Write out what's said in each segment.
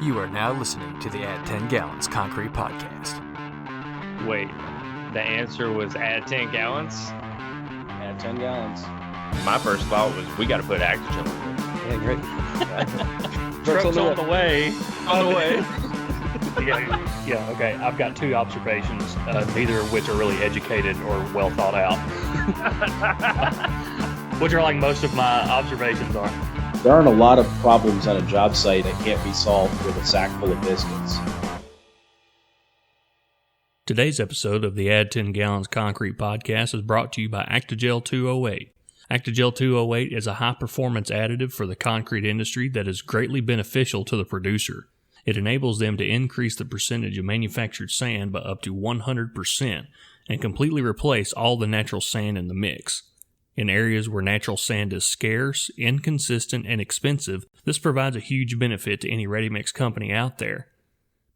You are now listening to the Add 10 Gallons Concrete Podcast. Wait, the answer was add 10 gallons? Add 10 gallons. My first thought was we got to put Actigel in it. Yeah, great. Truck's on the way. On the way. Yeah, okay. I've got two observations, neither of which are really educated or well thought out. Which are like most of my observations are. There aren't a lot of problems on a job site that can't be solved with a sack full of biscuits. Today's episode of the Add 10 Gallons Concrete Podcast is brought to you by Actigel 208. Actigel 208 is a high-performance additive for the concrete industry that is greatly beneficial to the producer. It enables them to increase the percentage of manufactured sand by up to 100% and completely replace all the natural sand in the mix. In areas where natural sand is scarce, inconsistent, and expensive, this provides a huge benefit to any ready-mix company out there.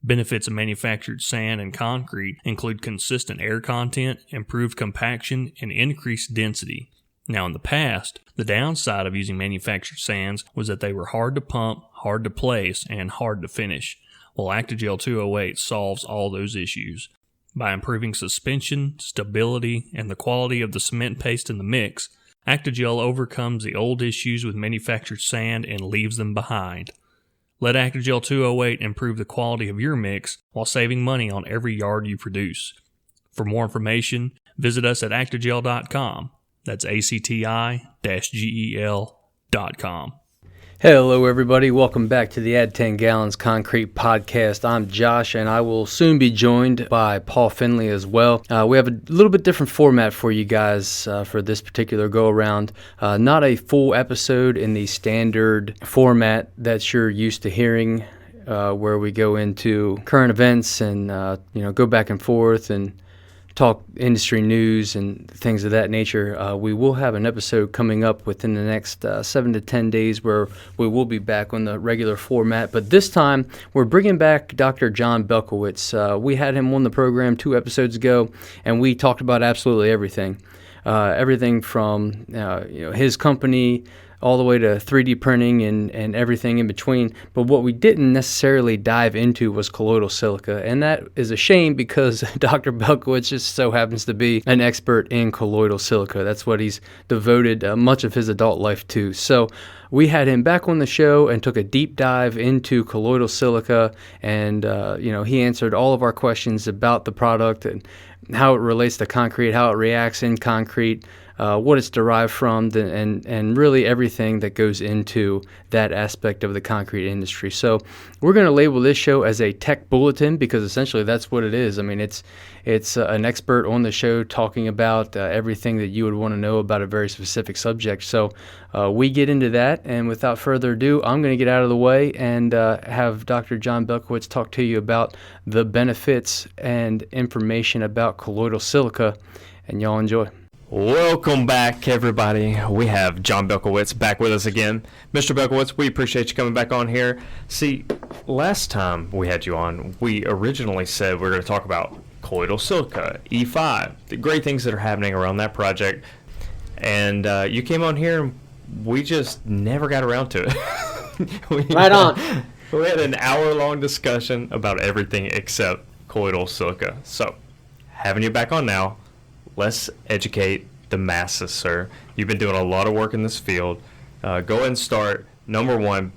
Benefits of manufactured sand and concrete include consistent air content, improved compaction, and increased density. Now in the past, the downside of using manufactured sands was that they were hard to pump, hard to place, and hard to finish. Well, Actigel 208 solves all those issues. By improving suspension, stability, and the quality of the cement paste in the mix, Actigel overcomes the old issues with manufactured sand and leaves them behind. Let Actigel 208 improve the quality of your mix while saving money on every yard you produce. For more information, visit us at actigel.com. That's ACTI-GEL.com. Hello everybody, welcome back to the Add 10 Gallons Concrete Podcast. I'm Josh and I will soon be joined by Paul Finley as well. We have a little bit different format for you guys for this particular go-around. Not a full episode in the standard format that you're used to hearing, where we go into current events and go back and forth and talk industry news and things of that nature. We will have an episode coming up within the next 7 to 10 days where we will be back on the regular format. But this time, we're bringing back Dr. John Belkowitz. We had him on the program 2 episodes ago, and we talked about absolutely everything. Everything from his company all the way to 3D printing and everything in between. But what we didn't necessarily dive into was colloidal silica, and that is a shame because Dr. Belkowitz just so happens to be an expert in colloidal silica. That's what he's devoted much of his adult life to. So we had him back on the show and took a deep dive into colloidal silica, and he answered all of our questions about the product and how it relates to concrete, how it reacts in concrete, what it's derived from, and really everything that goes into that aspect of the concrete industry. So we're going to label this show as a tech bulletin because essentially that's what it is. I mean, it's an expert on the show talking about everything that you would want to know about a very specific subject. So we get into that, and without further ado, I'm going to get out of the way and have Dr. John Belkowitz talk to you about the benefits and information about colloidal silica, and y'all enjoy. Welcome back, everybody. We have John Belkowitz back with us again. Mr. Belkowitz, we appreciate you coming back on here. See, last time we had you on, we originally said we were going to talk about colloidal silica, E5, the great things that are happening around that project. And you came on here and we just never got around to it. Right on. We had an hour-long discussion about everything except colloidal silica. So, having you back on now, let's educate the masses, sir. You've been doing a lot of work in this field. Go ahead and start. Number one,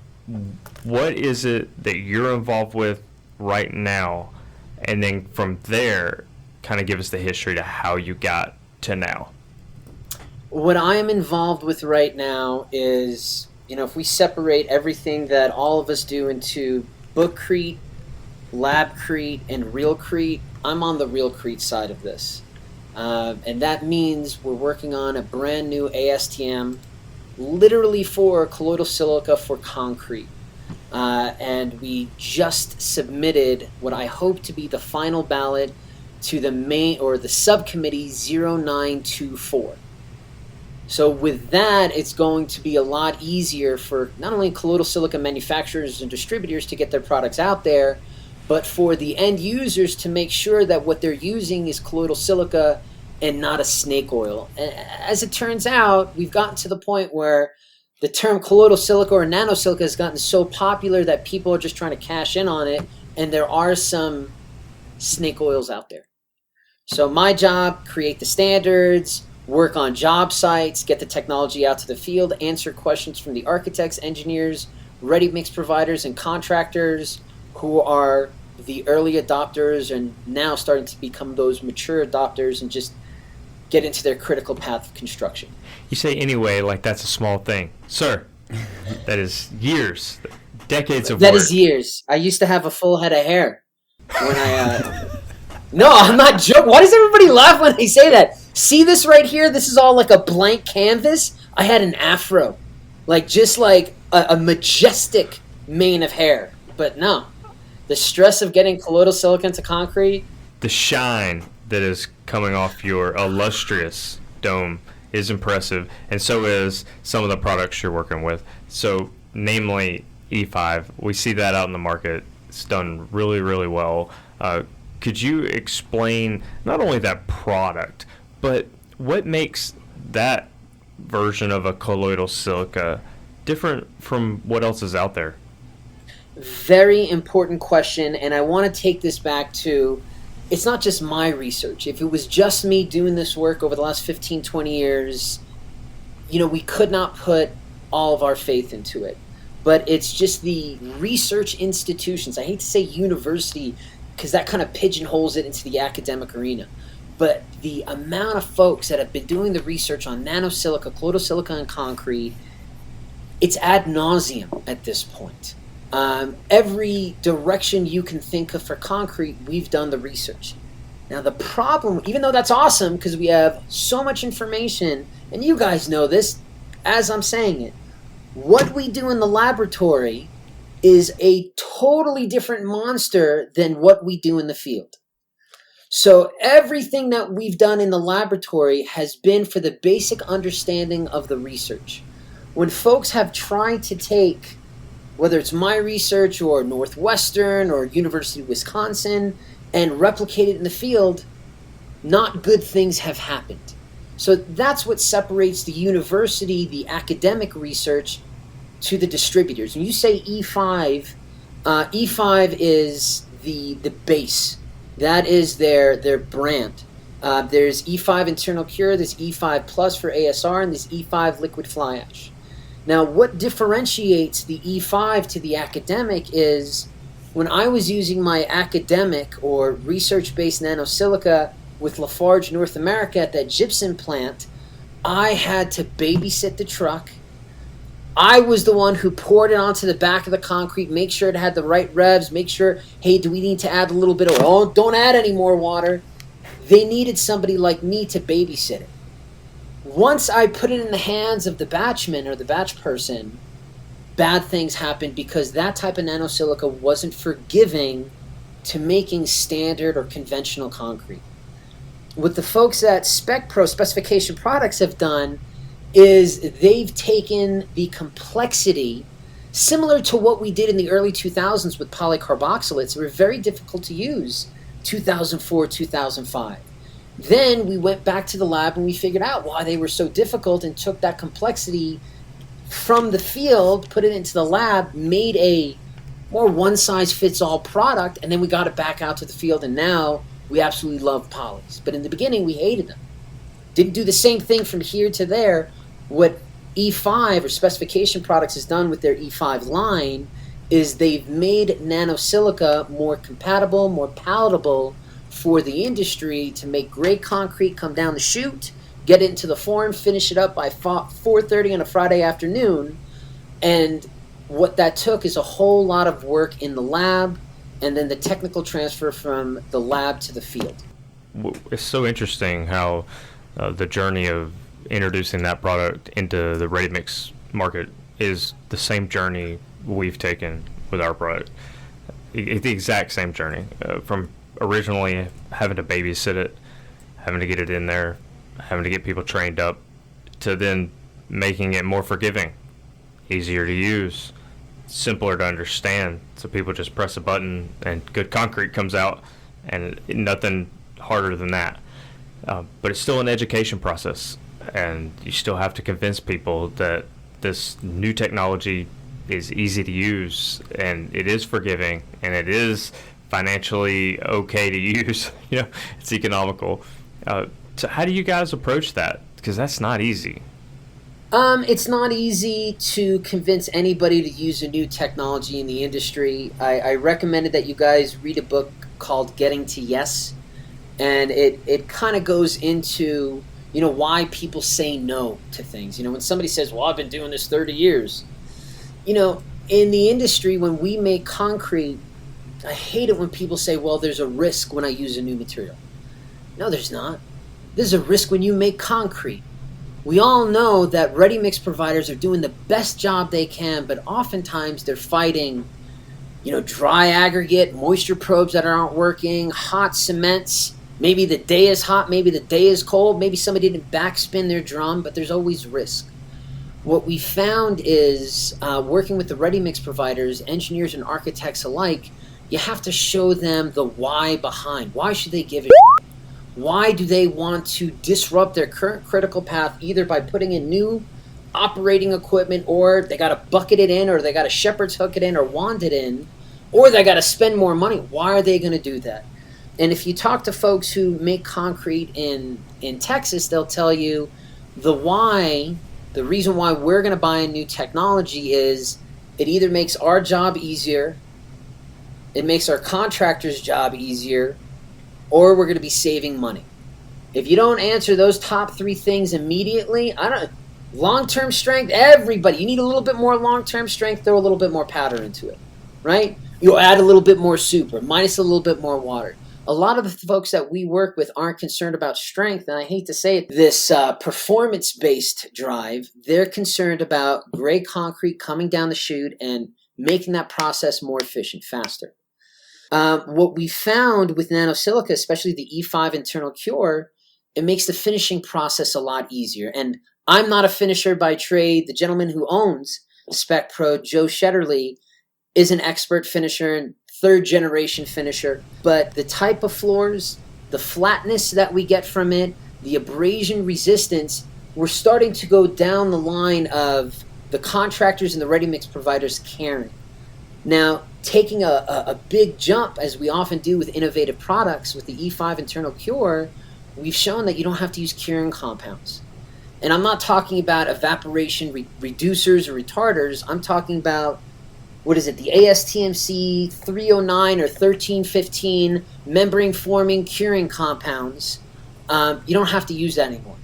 what is it that you're involved with right now? And then from there, kind of give us the history to how you got to now. What I am involved with right now is, if we separate everything that all of us do into bookcrete, labcrete, and realcrete, I'm on the realcrete side of this. And that means we're working on a brand new ASTM literally for colloidal silica for concrete. And we just submitted what I hope to be the final ballot to the main or the subcommittee 0924. So with that, it's going to be a lot easier for not only colloidal silica manufacturers and distributors to get their products out there, but for the end users to make sure that what they're using is colloidal silica and not a snake oil. As it turns out, we've gotten to the point where the term colloidal silica or nanosilica has gotten so popular that people are just trying to cash in on it, and there are some snake oils out there. So my job, create the standards, work on job sites, get the technology out to the field, answer questions from the architects, engineers, ready mix providers, and contractors who are the early adopters and now starting to become those mature adopters and just get into their critical path of construction. You say anyway like that's a small thing. Sir, that is years, decades of work. That is years. I used to have a full head of hair when I... No, I'm not joking. Why does everybody laugh when I say that? See this right here? This is all like a blank canvas. I had an afro. Just like a majestic mane of hair. But no. The stress of getting colloidal silica into concrete. The shine that is coming off your illustrious dome is impressive, and so is some of the products you're working with. So, namely E5, we see that out in the market. It's done really, really well. Could you explain not only that product, but what makes that version of a colloidal silica different from what else is out there? Very important question, and I want to take this back to, it's not just my research. If it was just me doing this work over the last 15, 20 years, we could not put all of our faith into it. But it's just the research institutions. I hate to say university because that kind of pigeonholes it into the academic arena. But the amount of folks that have been doing the research on nanosilica, colloidal silica, and concrete, it's ad nauseum at this point. Every direction you can think of for concrete, we've done the research. Now the problem, even though that's awesome because we have so much information, and you guys know this as I'm saying it, what we do in the laboratory is a totally different monster than what we do in the field. So everything that we've done in the laboratory has been for the basic understanding of the research. When folks have tried to take, whether it's my research or Northwestern or University of Wisconsin, and replicate it in the field, not good things have happened. So that's what separates the university, the academic research, to the distributors. When you say E5, E5 is the base. That is their brand. There's E5 internal cure, there's E5 plus for ASR, and there's E5 liquid fly ash. Now, what differentiates the E5 to the academic is when I was using my academic or research-based nanosilica with Lafarge North America at that gypsum plant, I had to babysit the truck. I was the one who poured it onto the back of the concrete, make sure it had the right revs, make sure, hey, do we need to add a little bit of, oh, don't add any more water. They needed somebody like me to babysit it. Once I put it in the hands of the batchman or the batch person, bad things happened because that type of nanosilica wasn't forgiving to making standard or conventional concrete. What the folks at SpecPro Specification Products have done is they've taken the complexity, similar to what we did in the early 2000s with polycarboxylates. They were very difficult to use, 2004, 2005. Then we went back to the lab and we figured out why they were so difficult and took that complexity from the field, put it into the lab, made a more one-size-fits-all product, and then we got it back out to the field, and now we absolutely love polys. But in the beginning, we hated them. Didn't do the same thing from here to there. What E5 or Specification Products has done with their E5 line is they've made nanosilica more compatible, more palatable for the industry to make great concrete come down the chute, get it into the form, finish it up by 4:30 on a Friday afternoon. And what that took is a whole lot of work in the lab and then the technical transfer from the lab to the field. It's so interesting how the journey of introducing that product into the ready mix market is the same journey we've taken with our product. It's the exact same journey, from originally having to babysit it, having to get it in there, having to get people trained up, to then making it more forgiving, easier to use, simpler to understand, so people just press a button and good concrete comes out, and nothing harder than that. But it's still an education process, and you still have to convince people that this new technology is easy to use, and it is forgiving, and it is financially okay to use. It's economical. So how do you guys approach that? Because that's not easy. It's not easy to convince anybody to use a new technology in the industry. I recommended that you guys read a book called Getting to Yes, and it kind of goes into why people say no to things. When somebody says, well, I've been doing this 30 years. In the industry, when we make concrete, I hate it when people say, well, there's a risk when I use a new material. No, there's not. There's a risk when you make concrete. We all know that ready-mix providers are doing the best job they can, but oftentimes they're fighting, dry aggregate, moisture probes that aren't working, hot cements. Maybe the day is hot, maybe the day is cold, maybe somebody didn't backspin their drum, but there's always risk. What we found is, working with the ready-mix providers, engineers and architects alike, you have to show them the why behind. Why should they give a shit? Why do they want to disrupt their current critical path, either by putting in new operating equipment, or they got to bucket it in, or they got to shepherd's hook it in, or wand it in, or they got to spend more money? Why are they going to do that? And if you talk to folks who make concrete in Texas, they'll tell you the reason why we're going to buy a new technology is it either makes our job easier, it makes our contractor's job easier, or we're going to be saving money. If you don't answer those top three things immediately, long-term strength, everybody, you need a little bit more long-term strength, throw a little bit more powder into it, right? You'll add a little bit more soup, or minus a little bit more water. A lot of the folks that we work with aren't concerned about strength, and I hate to say it, this performance-based drive, they're concerned about gray concrete coming down the chute and making that process more efficient, faster. What we found with nanosilica, especially the E5 internal cure, it makes the finishing process a lot easier. And I'm not a finisher by trade. The gentleman who owns Spec Pro, Joe Shetterly, is an expert finisher and third-generation finisher. But the type of floors, the flatness that we get from it, the abrasion resistance, we're starting to go down the line of the contractors and the ready-mix providers caring. Now, taking a big jump, as we often do with innovative products, with the E5 internal cure, we've shown that you don't have to use curing compounds. And I'm not talking about evaporation reducers or retarders. I'm talking about, the ASTMC 309 or 1315 membrane-forming curing compounds. You don't have to use that anymore.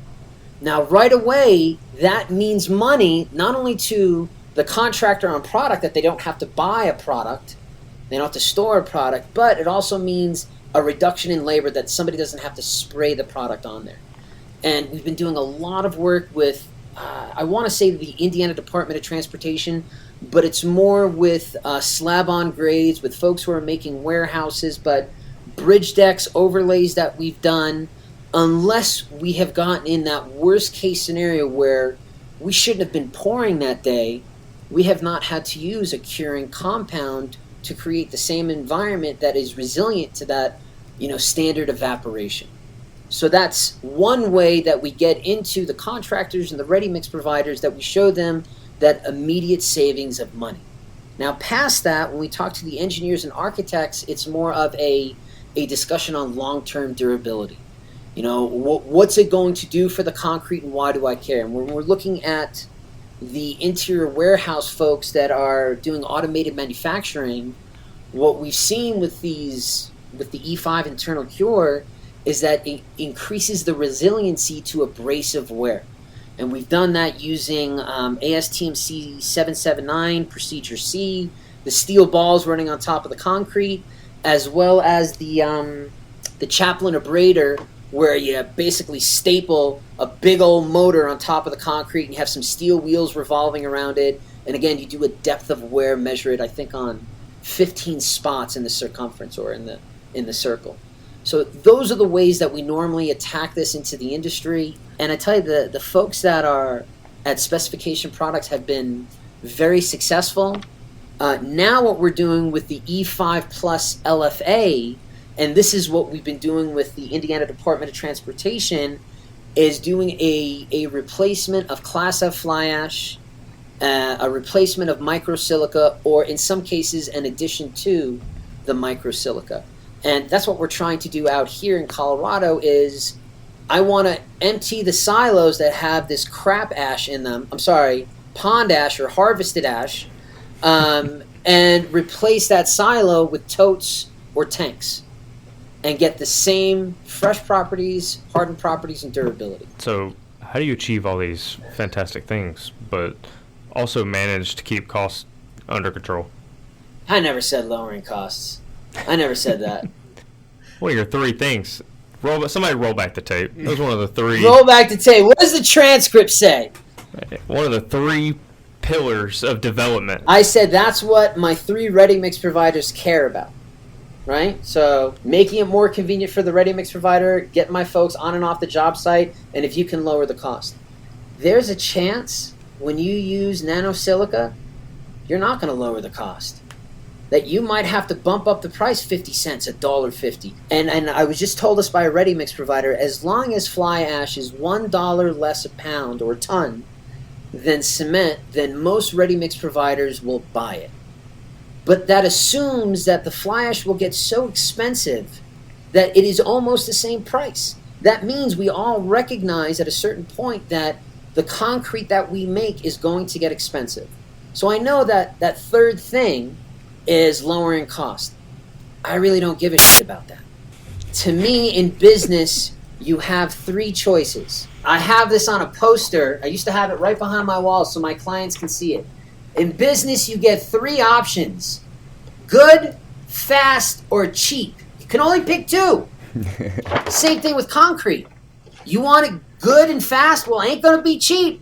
Now, right away, that means money, not only to the contractor on product, that they don't have to buy a product, they don't have to store a product, but it also means a reduction in labor, that somebody doesn't have to spray the product on there. And we've been doing a lot of work with, I want to say the Indiana Department of Transportation, but it's more with slab-on grades, with folks who are making warehouses, but bridge decks, overlays that we've done, unless we have gotten in that worst-case scenario where we shouldn't have been pouring that day, we have not had to use a curing compound to create the same environment that is resilient to that, standard evaporation. So that's one way that we get into the contractors and the ready-mix providers, that we show them that immediate savings of money. Now, past that, when we talk to the engineers and architects, it's more of a discussion on long-term durability. What's it going to do for the concrete, and why do I care? And when we're looking at the interior warehouse folks that are doing automated manufacturing, what we've seen with the E5 internal cure is that it increases the resiliency to abrasive wear. And we've done that using ASTMC 779, Procedure C, the steel balls running on top of the concrete, as well as the Chaplin abrader, where you basically staple a big old motor on top of the concrete and you have some steel wheels revolving around it. And again, you do a depth of wear, measure it, I think, on 15 spots in the circumference, or in the circle. So those are the ways that we normally attack this into the industry. And I tell you, the folks that are at Specification Products have been very successful. Now what we're doing with the E5 Plus LFA, and this is what we've been doing with the Indiana Department of Transportation, is doing a replacement of Class F fly ash a replacement of microsilica, or in some cases an addition to the microsilica. And that's what we're trying to do out here in Colorado. Is I want to empty the silos that have this crap ash in them, pond ash or harvested ash, and replace that silo with totes or tanks and get the same fresh properties, hardened properties, and durability. So how do you achieve all these fantastic things, but also manage to keep costs under control? I never said lowering costs. I never said that. What are your 3 things? Somebody roll back the tape. That was one of the 3. Roll back the tape. What does the transcript say? One of the 3 pillars of development. I said that's what my 3 ready mix providers care about. Right? So making it more convenient for the ready mix provider, getting my folks on and off the job site, and if you can lower the cost. There's a chance when you use nanosilica, you're not going to lower the cost. That you might have to bump up the price 50 cents, $1.50. And I was just told this by a ready mix provider, as long as fly ash is $1 less a pound or a ton than cement, then most ready mix providers will buy it. But that assumes that the fly ash will get so expensive that it is almost the same price. That means we all recognize at a certain point that the concrete that we make is going to get expensive. So I know that that third thing is lowering cost. I really don't give a shit about that. To me, in business, you have 3 choices. I have this on a poster. I used to have it right behind my wall so my clients can see it. In business, you get 3 options: good, fast, or cheap. You can only pick 2. Same thing with concrete. You want it good and fast? Well, it ain't gonna be cheap.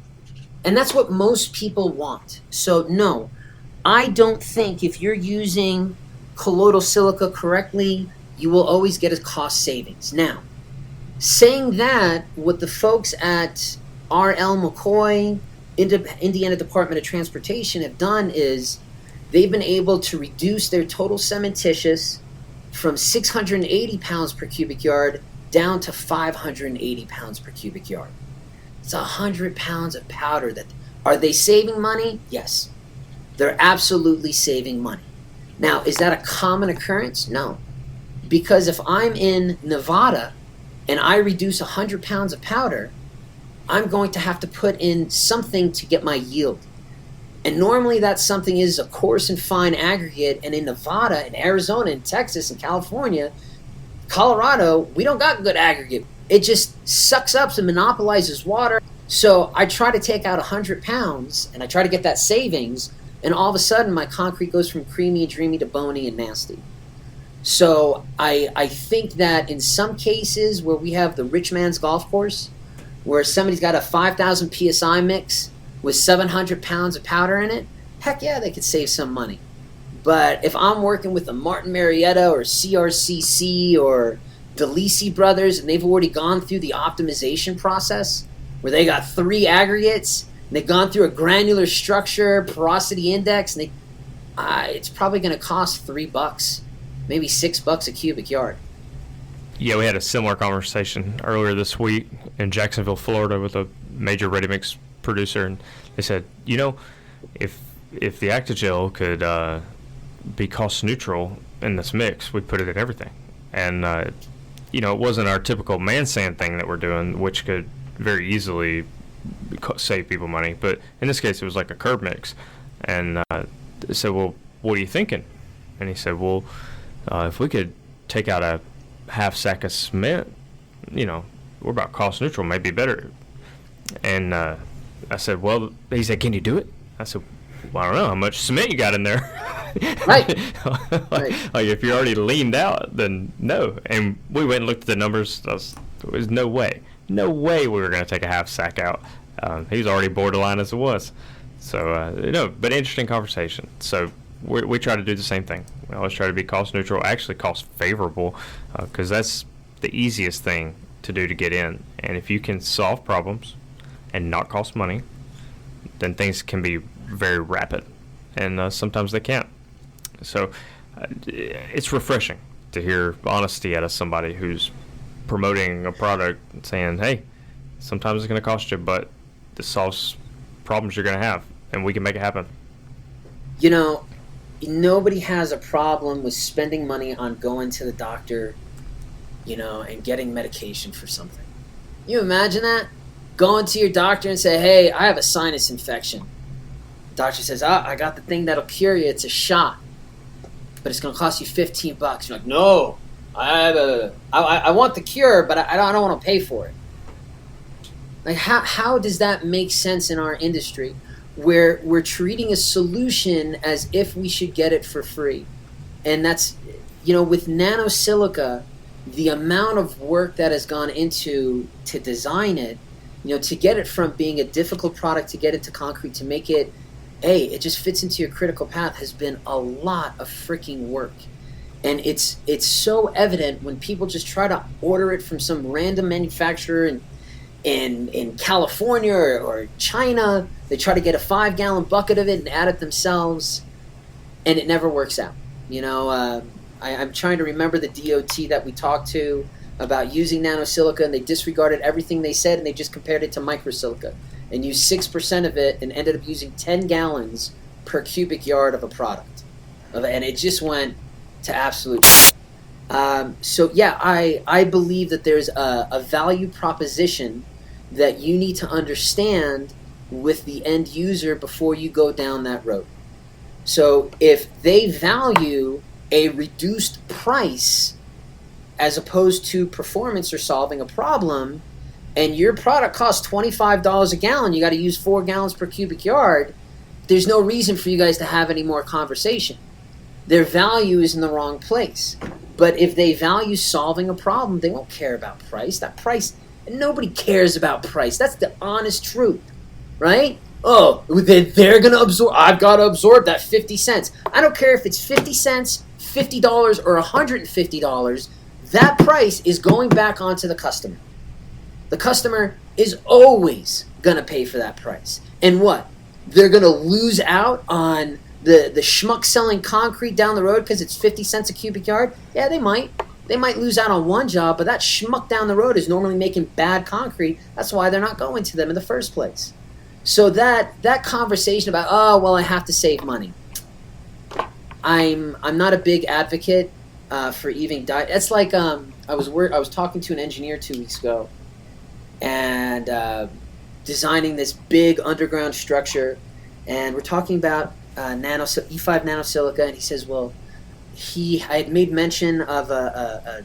And that's what most people want. So no, I don't think if you're using colloidal silica correctly, you will always get a cost savings. Now, saying that, what the folks at R.L. McCoy, Indiana Department of Transportation, have done is they've been able to reduce their total cementitious from 680 pounds per cubic yard down to 580 pounds per cubic yard. It's 100 pounds of powder. Are they saving money? Yes. They're absolutely saving money. Now, is that a common occurrence? No. Because if I'm in Nevada and I reduce 100 pounds of powder, I'm going to have to put in something to get my yield. And normally that something is a coarse and fine aggregate, and in Nevada, and Arizona, and Texas, and California, Colorado, we don't got good aggregate. It just sucks up and monopolizes water. So I try to take out 100 pounds, and I try to get that savings, and all of a sudden my concrete goes from creamy and dreamy to bony and nasty. So I think that in some cases where we have the rich man's golf course, where somebody's got a 5,000 PSI mix with 700 pounds of powder in it, heck yeah, they could save some money. But if I'm working with a Martin Marietta or CRCC or DeLisi Brothers, and they've already gone through the optimization process, where they got 3 aggregates, and they've gone through a granular structure, porosity index, and it's probably going to cost $3, maybe $6 a cubic yard. Yeah, we had a similar conversation earlier this week in Jacksonville, Florida, with a major ready-mix producer, and they said, if the Actigel could be cost neutral in this mix, we'd put it in everything. And it wasn't our typical man sand thing that we're doing, which could very easily save people money, but in this case it was like a curb mix. And I said, well, what are you thinking? And he said, well, if we could take out a half sack of cement, we're about cost neutral, maybe better. And I said, well, he said, can you do it? I said, well, I don't know how much cement you got in there. Right. Like if you're already leaned out, then no. And we went and looked at the numbers. There was no way we were going to take a half sack out. He was already borderline as it was. So, but interesting conversation. So we try to do the same thing. We always try to be cost neutral, actually cost favorable, because that's the easiest thing to do to get in. And if you can solve problems and not cost money, then things can be very rapid. And sometimes they can't. So it's refreshing to hear honesty out of somebody who's promoting a product and saying, hey, sometimes it's going to cost you, but this solves problems you're going to have. and we can make it happen. You know, nobody has a problem with spending money on going to the doctor, and getting medication for something. You imagine that? Going to your doctor and say, hey, I have a sinus infection. The doctor says, I got the thing that'll cure you. It's a shot. But it's going to cost you $15. You're like, no, I want the cure, but I don't want to pay for it. Like, how does that make sense in our industry where we're treating a solution as if we should get it for free? And that's, with nanosilica, the amount of work that has gone into to design it, to get it from being a difficult product to get it to concrete, to make it, it just fits into your critical path, has been a lot of freaking work. And it's so evident when people just try to order it from some random manufacturer in California or China. They try to get a 5-gallon bucket of it and add it themselves, and it never works out. I'm trying to remember the DOT that we talked to about using nanosilica, and they disregarded everything they said, and they just compared it to microsilica and used 6% of it and ended up using 10 gallons per cubic yard of a product. And it just went to absolute so yeah, I believe that there's a value proposition that you need to understand with the end user before you go down that road. So if they value a reduced price as opposed to performance or solving a problem, and your product costs $25 a gallon, you got to use 4 gallons per cubic yard, there's no reason for you guys to have any more conversation. Their value is in the wrong place. But if they value solving a problem, they won't care about price. That price, nobody cares about price. That's the honest truth, right? Oh, they're going to absorb, I've got to absorb that 50 cents. I don't care if it's 50 cents, $50, or $150. That price is going back onto the customer. The customer is always going to pay for that price. And what? They're going to lose out on the schmuck selling concrete down the road because it's 50 cents a cubic yard? Yeah, they might. They might lose out on one job, but that schmuck down the road is normally making bad concrete. That's why they're not going to them in the first place. So that conversation about, oh, well, I have to save money. I'm not a big advocate for even diet. It's like I was talking to an engineer 2 weeks ago, and designing this big underground structure, and we're talking about E5 nanosilica, and he says, well, I had made mention of a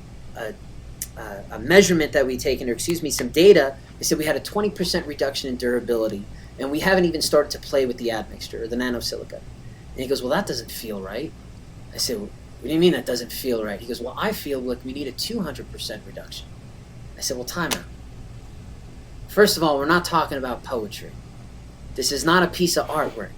measurement that we'd taken, or some data. He said we had a 20% reduction in durability, and we haven't even started to play with the admixture or the nanosilica. And he goes, well, that doesn't feel right. I said, well, what do you mean that doesn't feel right? He goes, well, I feel like we need a 200% reduction. I said, well, time out. First of all, we're not talking about poetry. This is not a piece of artwork.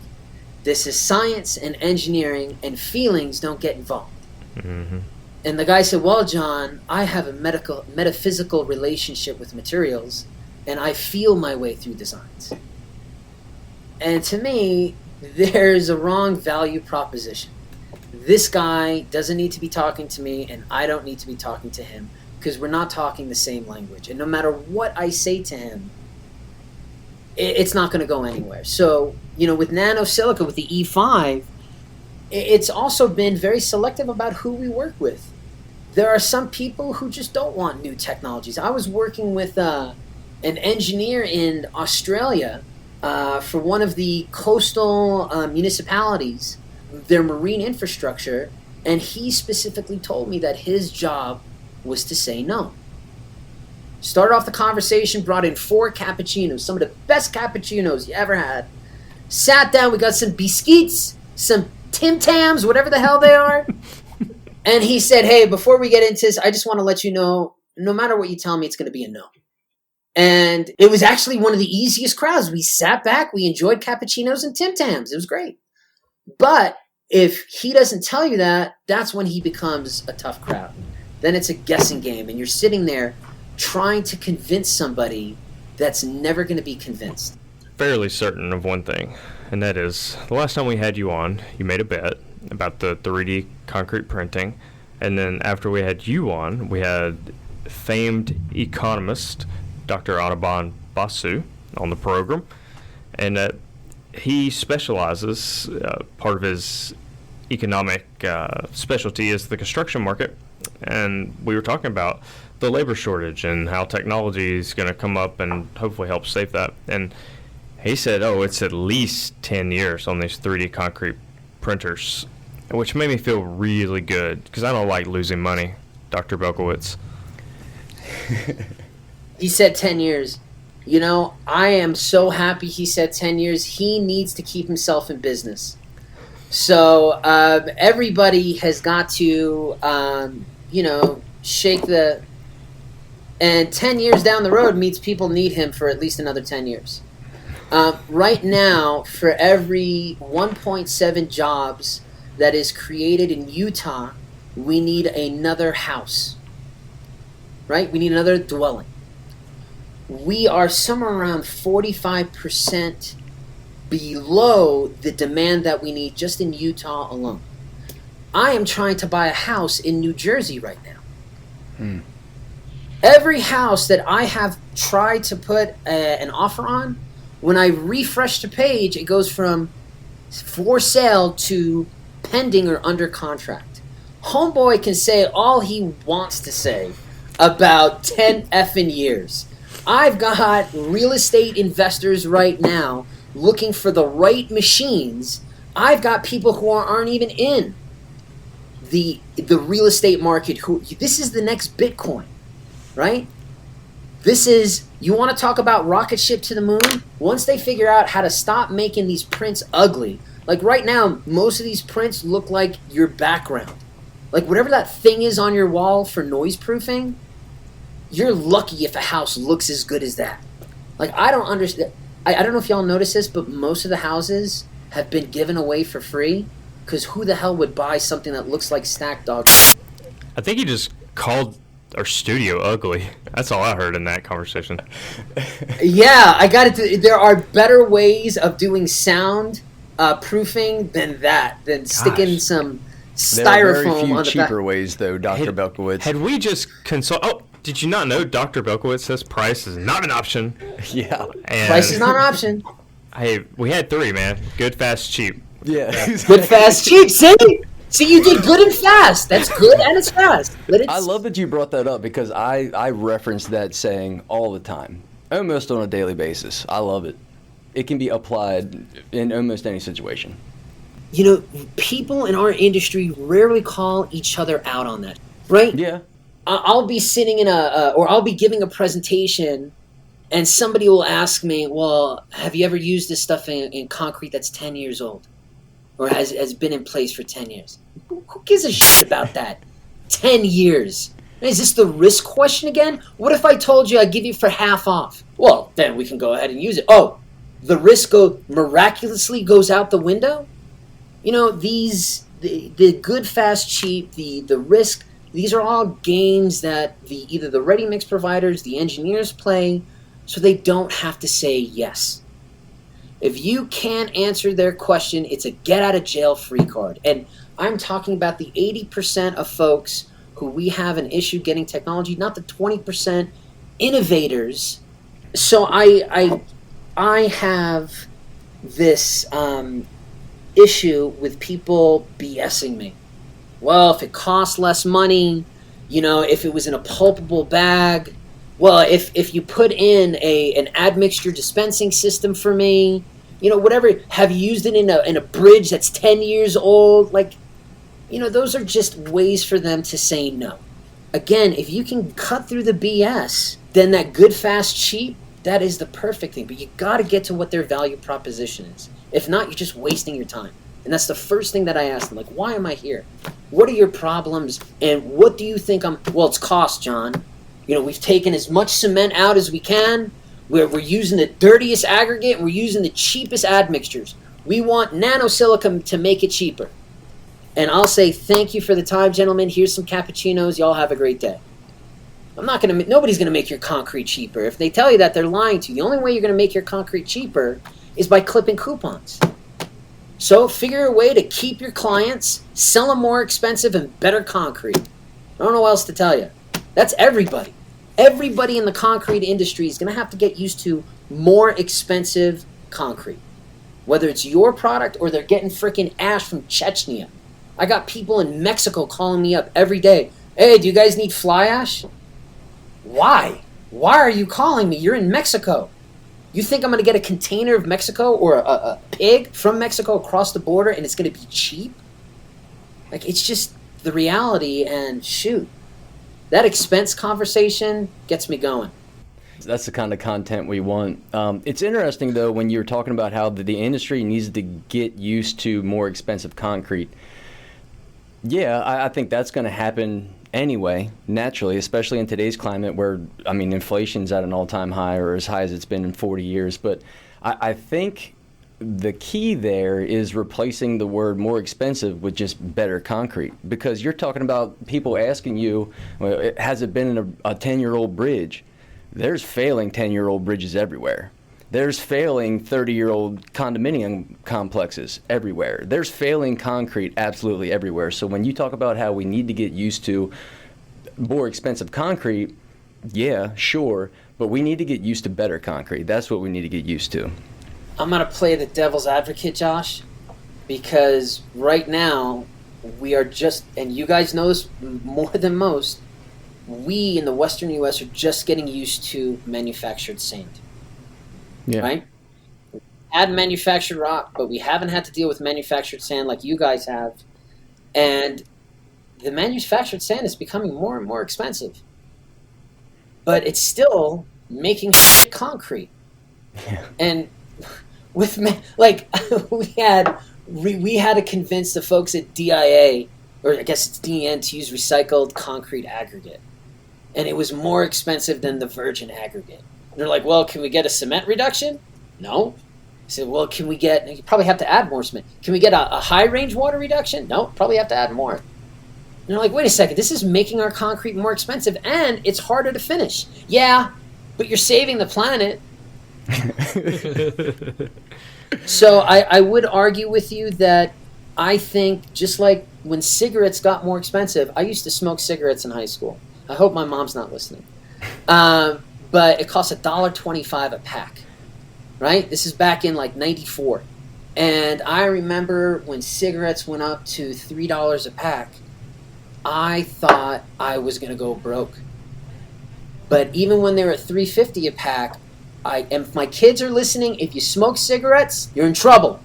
This is science and engineering, and feelings don't get involved. Mm-hmm. And the guy said, well, John, I have a metaphysical relationship with materials, and I feel my way through designs. And to me, there's a wrong value proposition. This guy doesn't need to be talking to me, and I don't need to be talking to him, because we're not talking the same language. And no matter what I say to him, it's not going to go anywhere. So, with nanosilica, with the E5, it's also been very selective about who we work with. There are some people who just don't want new technologies. I was working with an engineer in Australia for one of the coastal municipalities, their marine infrastructure, and he specifically told me that his job was to say no. Started off the conversation, brought in 4 cappuccinos, some of the best cappuccinos you ever had. Sat down, we got some biscuits, some Tim Tams, whatever the hell they are. And he said, hey, before we get into this, I just want to let you know, no matter what you tell me, it's going to be a no. And it was actually one of the easiest crowds. We sat back, we enjoyed cappuccinos and Tim Tams. It was great. But if he doesn't tell you that, that's when he becomes a tough crowd. Then it's a guessing game, and you're sitting there trying to convince somebody that's never going to be convinced. Fairly certain of one thing, and that is, the last time we had you on, you made a bet about the 3D concrete printing, and then after we had you on, we had famed economist Dr. Audubon Basu on the program, and he specializes, part of his economic specialty is the construction market. And we were talking about the labor shortage and how technology is going to come up and hopefully help save that. And he said, it's at least 10 years on these 3D concrete printers, which made me feel really good because I don't like losing money, Dr. Belkowitz. He said 10 years. You know, I am so happy he said 10 years. He needs to keep himself in business. So everybody has got to, shake the... And 10 years down the road means people need him for at least another 10 years. Right now, for every 1.7 jobs that is created in Utah, we need another house. Right? We need another dwelling. We are somewhere around 45% below the demand that we need just in Utah alone. I am trying to buy a house in New Jersey right now. Every house that I have tried to put an offer on, when I refresh the page, it goes from for sale to pending or under contract. Homeboy can say all he wants to say about 10 effing years. I've got real estate investors right now looking for the right machines. I've got people who aren't even in the real estate market. This is the next Bitcoin, right? This is, you want to talk about rocket ship to the moon? Once they figure out how to stop making these prints ugly, like right now, most of these prints look like your background. Like whatever that thing is on your wall for noise proofing, you're lucky if a house looks as good as that. Like, I don't understand. I don't know if y'all notice this, but most of the houses have been given away for free because who the hell would buy something that looks like stack dog? I think he just called our studio ugly. That's all I heard in that conversation. Yeah, I got it. There are better ways of doing sound proofing than sticking some styrofoam there are very few on the cheaper ways, though, Dr. Belkowitz. Had we just did you not know Dr. Belkowitz says price is not an option? Yeah. And price is not an option. Hey, we had 3, man. Good, fast, cheap. Yeah. Good, fast, cheap. See, you did good and fast. That's good and it's fast. But I love that you brought that up because I reference that saying all the time, almost on a daily basis. I love it. It can be applied in almost any situation. You know, people in our industry rarely call each other out on that, right? Yeah. I'll be sitting in or I'll be giving a presentation and somebody will ask me, well, have you ever used this stuff in concrete that's 10 years old or has been in place for 10 years? Who gives a shit about that? 10 years. Is this the risk question again? What if I told you I'd give you for half off? Well, then we can go ahead and use it. Oh, the risk miraculously goes out the window? You know, the good, fast, cheap, the risk, these are all games that either the ready mix providers, the engineers play, so they don't have to say yes. If you can't answer their question, it's a get out of jail free card. And I'm talking about the 80% of folks who we have an issue getting technology, not the 20% innovators. So I have this issue with people BSing me. Well, if it costs less money, you know, if it was in a pulpable bag, well, if you put in an admixture dispensing system for me, you know, whatever, have you used it in a bridge that's 10 years old? Like, you know, those are just ways for them to say no. Again, if you can cut through the BS, then that good, fast, cheap, that is the perfect thing. But you got to get to what their value proposition is. If not, you're just wasting your time. And that's the first thing that I ask them, like, why am I here? What are your problems? And what do you think well, it's cost, John. You know, we've taken as much cement out as we can. We're using the dirtiest aggregate, and we're using the cheapest admixtures. We want nano-silica to make it cheaper. And I'll say, thank you for the time, gentlemen. Here's some cappuccinos. Y'all have a great day. Nobody's going to make your concrete cheaper. If they tell you that, they're lying to you. The only way you're going to make your concrete cheaper is by clipping coupons. So figure a way to keep your clients, sell them more expensive and better concrete. I don't know what else to tell you. That's everybody. Everybody in the concrete industry is going to have to get used to more expensive concrete. whether it's your product or they're getting freaking ash from Chechnya. I got people in Mexico calling me up every day. Hey, do you guys need fly ash? Why? Why are you calling me? You're in Mexico. You think I'm going to get a container of Mexico or a pig from Mexico across the border and it's going to be cheap? Like, it's just the reality, and shoot. That expense conversation gets me going. That's the kind of content we want. It's interesting, though, when you're talking about how the industry needs to get used to more expensive concrete. Yeah, I think that's going to happen anyway, naturally, especially in today's climate where, I mean, inflation's at an all-time high, or as high as it's been in 40 years. But I think the key there is replacing the word more expensive with just better concrete, because you're talking about people asking you, well, has it been in a 10-year-old bridge? There's failing 10-year-old bridges everywhere. There's failing 30-year-old condominium complexes everywhere. There's failing concrete absolutely everywhere. So when you talk about how we need to get used to more expensive concrete, yeah, sure, but we need to get used to better concrete. That's what we need to get used to. I'm going to play the devil's advocate, Josh, because right now we are just, and you guys know this more than most, we in the Western U.S. are just getting used to manufactured sand. Yeah. Right? We had manufactured rock, but we haven't had to deal with manufactured sand like you guys have. And the manufactured sand is becoming more and more expensive. But it's still making concrete. Yeah. And with we had to convince the folks at DIA, or I guess it's DN, to use recycled concrete aggregate. And it was more expensive than the virgin aggregate. They're like, well, can we get a cement reduction? No. I said, well, can we get, you probably have to add more cement. Can we get a high range water reduction? No, probably have to add more. And they're like, wait a second, this is making our concrete more expensive and it's harder to finish. Yeah, but you're saving the planet. So I would argue with you that I think just like when cigarettes got more expensive, I used to smoke cigarettes in high school. I hope my mom's not listening. But it costs $1.25 a pack, right? This is back in like 94. And I remember when cigarettes went up to $3 a pack, I thought I was going to go broke. But even when they were at $3.50 a pack, and if my kids are listening, if you smoke cigarettes, you're in trouble.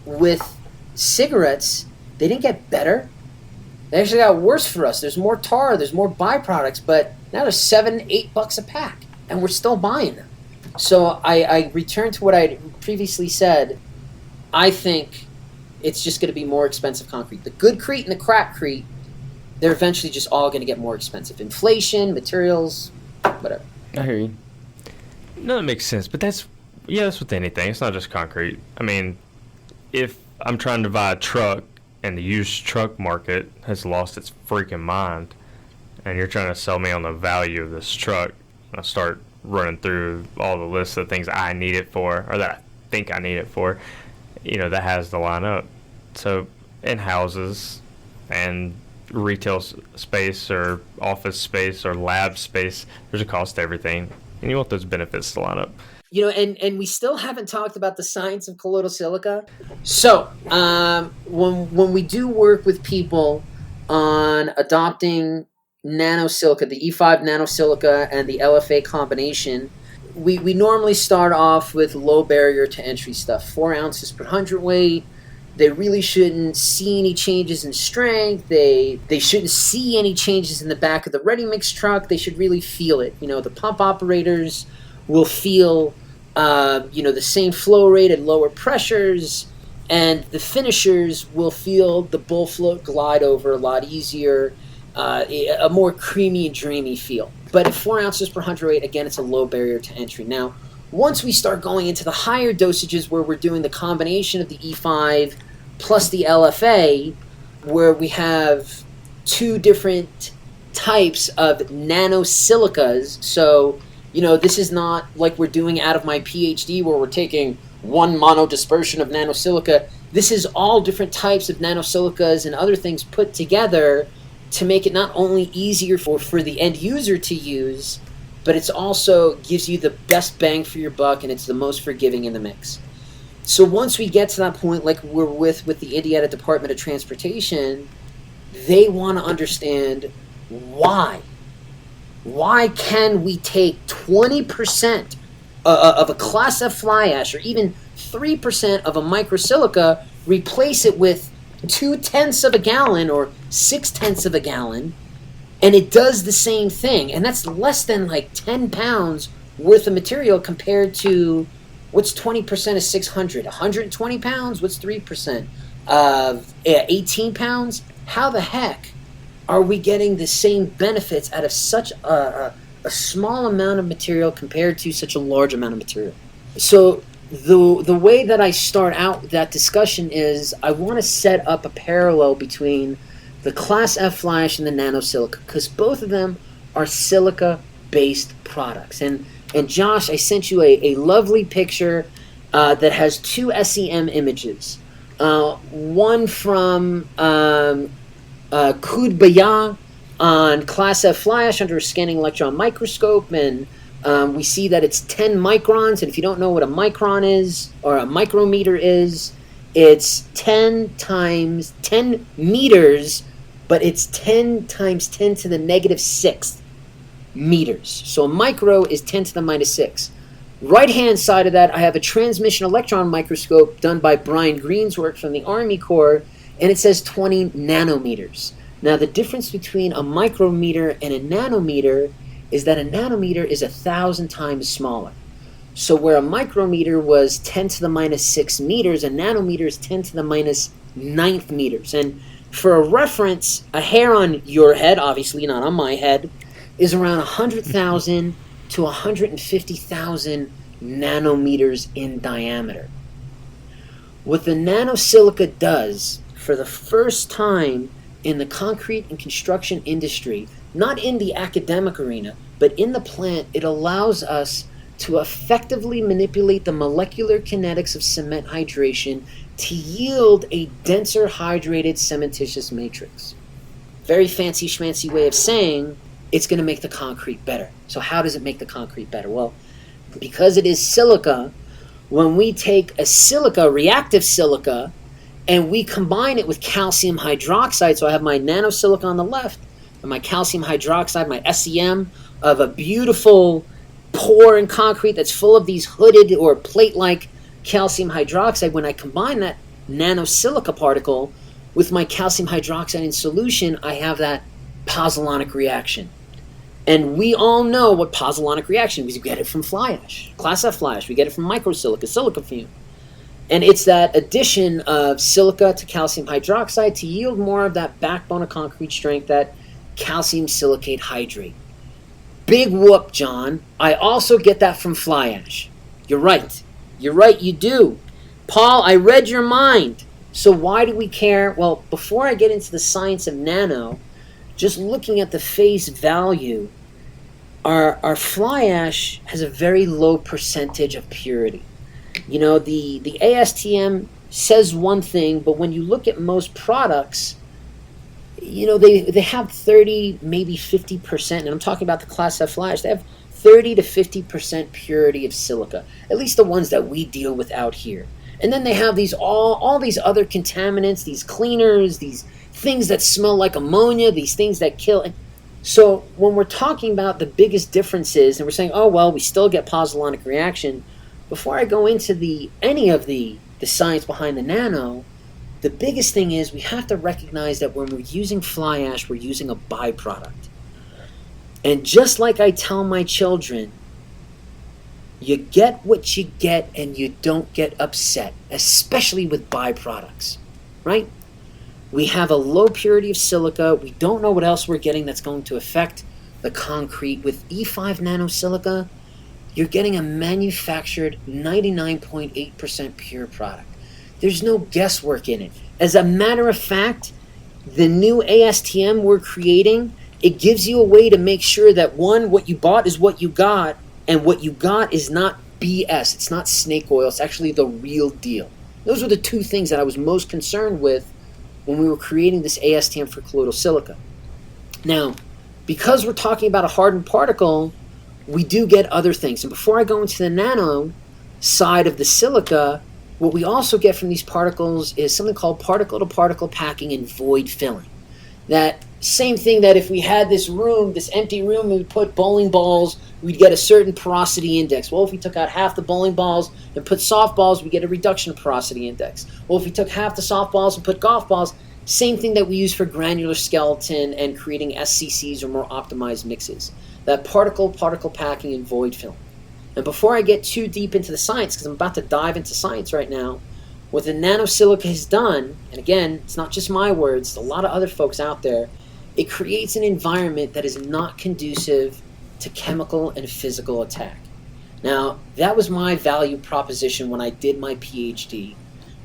With cigarettes, they didn't get better. They actually got worse for us. There's more tar, there's more byproducts, but now they're $7-8 a pack, and we're still buying them. So I return to what I previously said. I think it's just going to be more expensive concrete. The good crete and the crap crete, they're eventually just all going to get more expensive. Inflation, materials, whatever. I hear you. No, that makes sense, but that's with anything. It's not just concrete. I mean, if I'm trying to buy a truck and the used truck market has lost its freaking mind, and you're trying to sell me on the value of this truck, and I start running through all the lists of things I need it for, or that I think I need it for, that has to line up. So in houses and retail space or office space or lab space, there's a cost to everything, and you want those benefits to line up. And we still haven't talked about the science of colloidal silica. So when we do work with people on adopting nanosilica, the E5 nanosilica and the LFA combination, we normally start off with low barrier to entry stuff, 4 ounces per hundredweight. They really shouldn't see any changes in strength. They shouldn't see any changes in the back of the ready mix truck. They should really feel it. The pump operators will feel the same flow rate at lower pressures, and the finishers will feel the bull float glide over a lot easier, a more creamy and dreamy feel. But at 4 ounces per hundredweight, again, it's a low barrier to entry. Now, once we start going into the higher dosages where we're doing the combination of the E5 plus the LFA, where we have 2 different types of nanosilicas, so this is not like we're doing out of my PhD where we're taking one monodispersion of nanosilica. This is all different types of nanosilicas and other things put together to make it not only easier for the end user to use, but it's also gives you the best bang for your buck, and it's the most forgiving in the mix. So once we get to that point, like we're with the Indiana Department of Transportation, they want to understand why. Why can we take 20% of a Class F fly ash, or even 3% of a microsilica, replace it with 0.2 of a gallon or 0.6 of a gallon, and it does the same thing? And that's less than like 10 pounds worth of material compared to, what's 20% of 600? 120 pounds? What's 3% of 18 pounds? How the heck are we getting the same benefits out of such a small amount of material compared to such a large amount of material? So the way that I start out that discussion is I want to set up a parallel between the Class F fly ash and the nanosilica, because both of them are silica-based products. And Josh, I sent you a lovely picture that has 2 SEM images. One from Kudbaya on Class F fly ash under a scanning electron microscope, and we see that it's 10 microns. And if you don't know what a micron is, or a micrometer is, it's 10 times 10 meters, but it's 10 times 10 to the negative 6th meters. So a micro is 10 to the minus 6. Right-hand side of that, I have a transmission electron microscope done by Brian Green's work from the Army Corps, and it says 20 nanometers. Now, the difference between a micrometer and a nanometer is that a nanometer is 1,000 times smaller. So where a micrometer was 10 to the minus 6 meters, a nanometer is 10 to the minus 9th meters. And for a reference, a hair on your head, obviously not on my head, is around 100,000 to 150,000 nanometers in diameter. What the nanosilica does for the first time in the concrete and construction industry, not in the academic arena, but in the plant, it allows us to effectively manipulate the molecular kinetics of cement hydration to yield a denser hydrated cementitious matrix. Very fancy schmancy way of saying it's going to make the concrete better. So how does it make the concrete better? Well, because it is silica, when we take a silica, reactive silica, and we combine it with calcium hydroxide, so I have my nanosilica on the left, and my calcium hydroxide, my SEM, of a beautiful pore in concrete that's full of these hooded or plate-like calcium hydroxide. When I combine that nanosilica particle with my calcium hydroxide in solution, I have that pozzolanic reaction. And we all know what pozzolanic reaction is. We get it from fly ash, Class F fly ash. We get it from microsilica, silica fume. And it's that addition of silica to calcium hydroxide to yield more of that backbone of concrete strength, that calcium silicate hydrate. Big whoop, John. I also get that from fly ash. You're right. You're right, you do. Paul, I read your mind. So why do we care? Well, before I get into the science of nano, just looking at the face value, our fly ash has a very low percentage of purity. You know, the ASTM says one thing, but when you look at most products, you know, they have 30, maybe 50%, and I'm talking about the Class F fly ash, they have 30 to 50% purity of silica, at least the ones that we deal with out here. And then they have these all these other contaminants, these cleaners, these things that smell like ammonia, these things that kill. So when we're talking about the biggest differences, and we're saying, oh, well, we still get pozzolanic reaction, before I go into any of the science behind the nano, the biggest thing is we have to recognize that when we're using fly ash, we're using a byproduct. And just like I tell my children, you get what you get and you don't get upset, especially with byproducts, right? We have a low purity of silica. We don't know what else we're getting that's going to affect the concrete. With E5 nanosilica, you're getting a manufactured 99.8% pure product. There's no guesswork in it. As a matter of fact, the new ASTM we're creating, it gives you a way to make sure that, one, what you bought is what you got, and what you got is not BS. It's not snake oil. It's actually the real deal. Those were the two things that I was most concerned with when we were creating this ASTM for colloidal silica. Now, because we're talking about a hardened particle, we do get other things. And before I go into the nano side of the silica, what we also get from these particles is something called particle-to-particle packing and void filling. That same thing that if we had this room, this empty room, we would put bowling balls, we'd get a certain porosity index. Well, if we took out half the bowling balls and put softballs, we get a reduction of porosity index. Well, if we took half the softballs and put golf balls, same thing that we use for granular skeleton and creating SCCs or more optimized mixes. That particle-particle packing and void filling. And before I get too deep into the science, because I'm about to dive into science right now, what the nanosilica has done, and again, it's not just my words, it's a lot of other folks out there, it creates an environment that is not conducive to chemical and physical attack. Now, that was my value proposition when I did my PhD,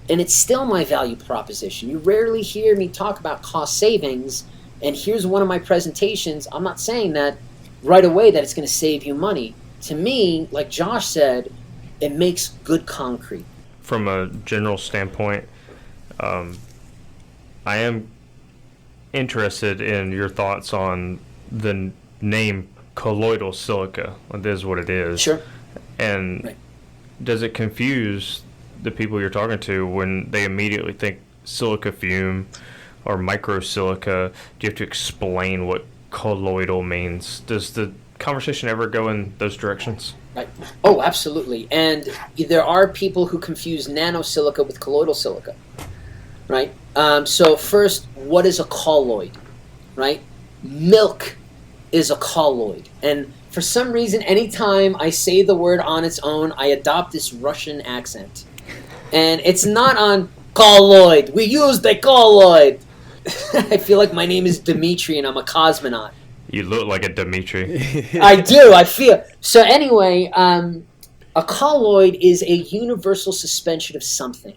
and it's still my value proposition. You rarely hear me talk about cost savings, and here's one of my presentations. I'm not saying that right away that it's going to save you money. To me, like Josh said, it makes good concrete. From a general standpoint, I am interested in your thoughts on the name colloidal silica. It is what it is. Sure. And right. Does it confuse the people you're talking to when they immediately think silica fume or microsilica? Do you have to explain what colloidal means? Does the conversation ever go in those directions? Right. Oh, absolutely. And there are people who confuse nanosilica with colloidal silica, right? So first, what is a colloid, right? Milk is a colloid. And for some reason, anytime I say the word on its own, I adopt this Russian accent. And it's not on colloid. We use the colloid. I feel like my name is Dmitri and I'm a cosmonaut. You look like a Dimitri. I do. I feel. So anyway, a colloid is a universal suspension of something.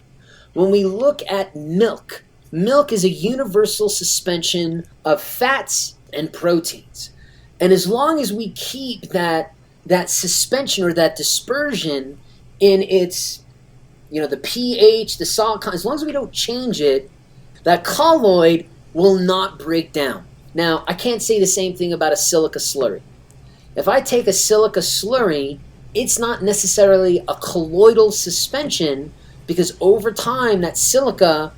When we look at milk, milk is a universal suspension of fats and proteins. And as long as we keep that suspension or that dispersion in its, the pH, the salt, as long as we don't change it, that colloid will not break down. Now, I can't say the same thing about a silica slurry. If I take a silica slurry, it's not necessarily a colloidal suspension because over time that silica,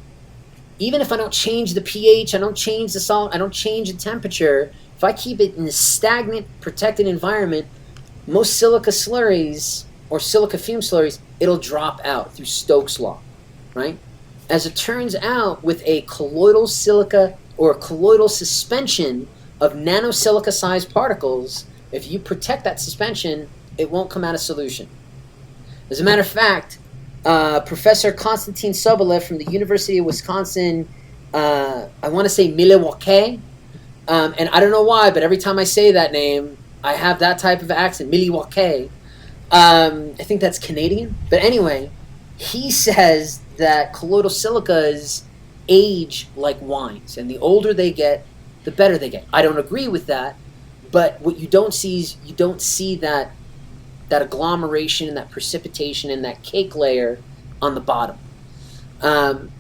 even if I don't change the pH, I don't change the salt, I don't change the temperature, if I keep it in a stagnant, protected environment, most silica slurries or silica fume slurries, it'll drop out through Stokes' law, right? As it turns out, with a colloidal silica or a colloidal suspension of nanosilica-sized particles, if you protect that suspension, it won't come out of solution. As a matter of fact, Professor Konstantin Sobolev from the University of Wisconsin, I want to say Milwaukee, and I don't know why, but every time I say that name, I have that type of accent, Milwaukee. I think that's Canadian. But anyway, he says that colloidal silicas age like wines, and the older they get, the better they get. I don't agree with that, but what you don't see is you don't see that agglomeration and that precipitation and that cake layer on the bottom.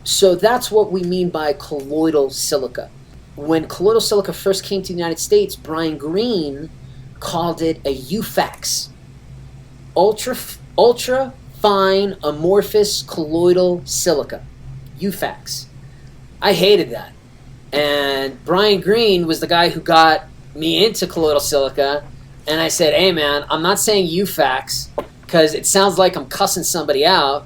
So that's what we mean by colloidal silica. When colloidal silica first came to the United States, Brian Greene called it a UFAX, ultra fine amorphous colloidal silica, UFAX. I hated that. And Brian Greene was the guy who got me into colloidal silica. And I said, hey, man, I'm not saying UFAX because it sounds like I'm cussing somebody out.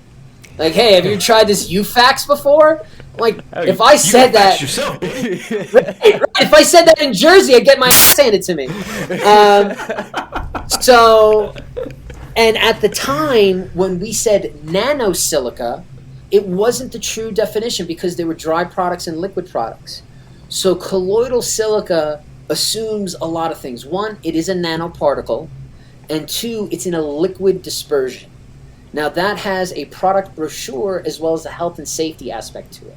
Like, hey, have you tried this UFAX before? Like, if I said that... yourself. right, if I said that in Jersey, I'd get my ass handed to me. And at the time, when we said nanosilica, it wasn't the true definition because there were dry products and liquid products. So colloidal silica assumes a lot of things. One, it is a nanoparticle, and two, it's in a liquid dispersion. Now that has a product brochure as well as a health and safety aspect to it.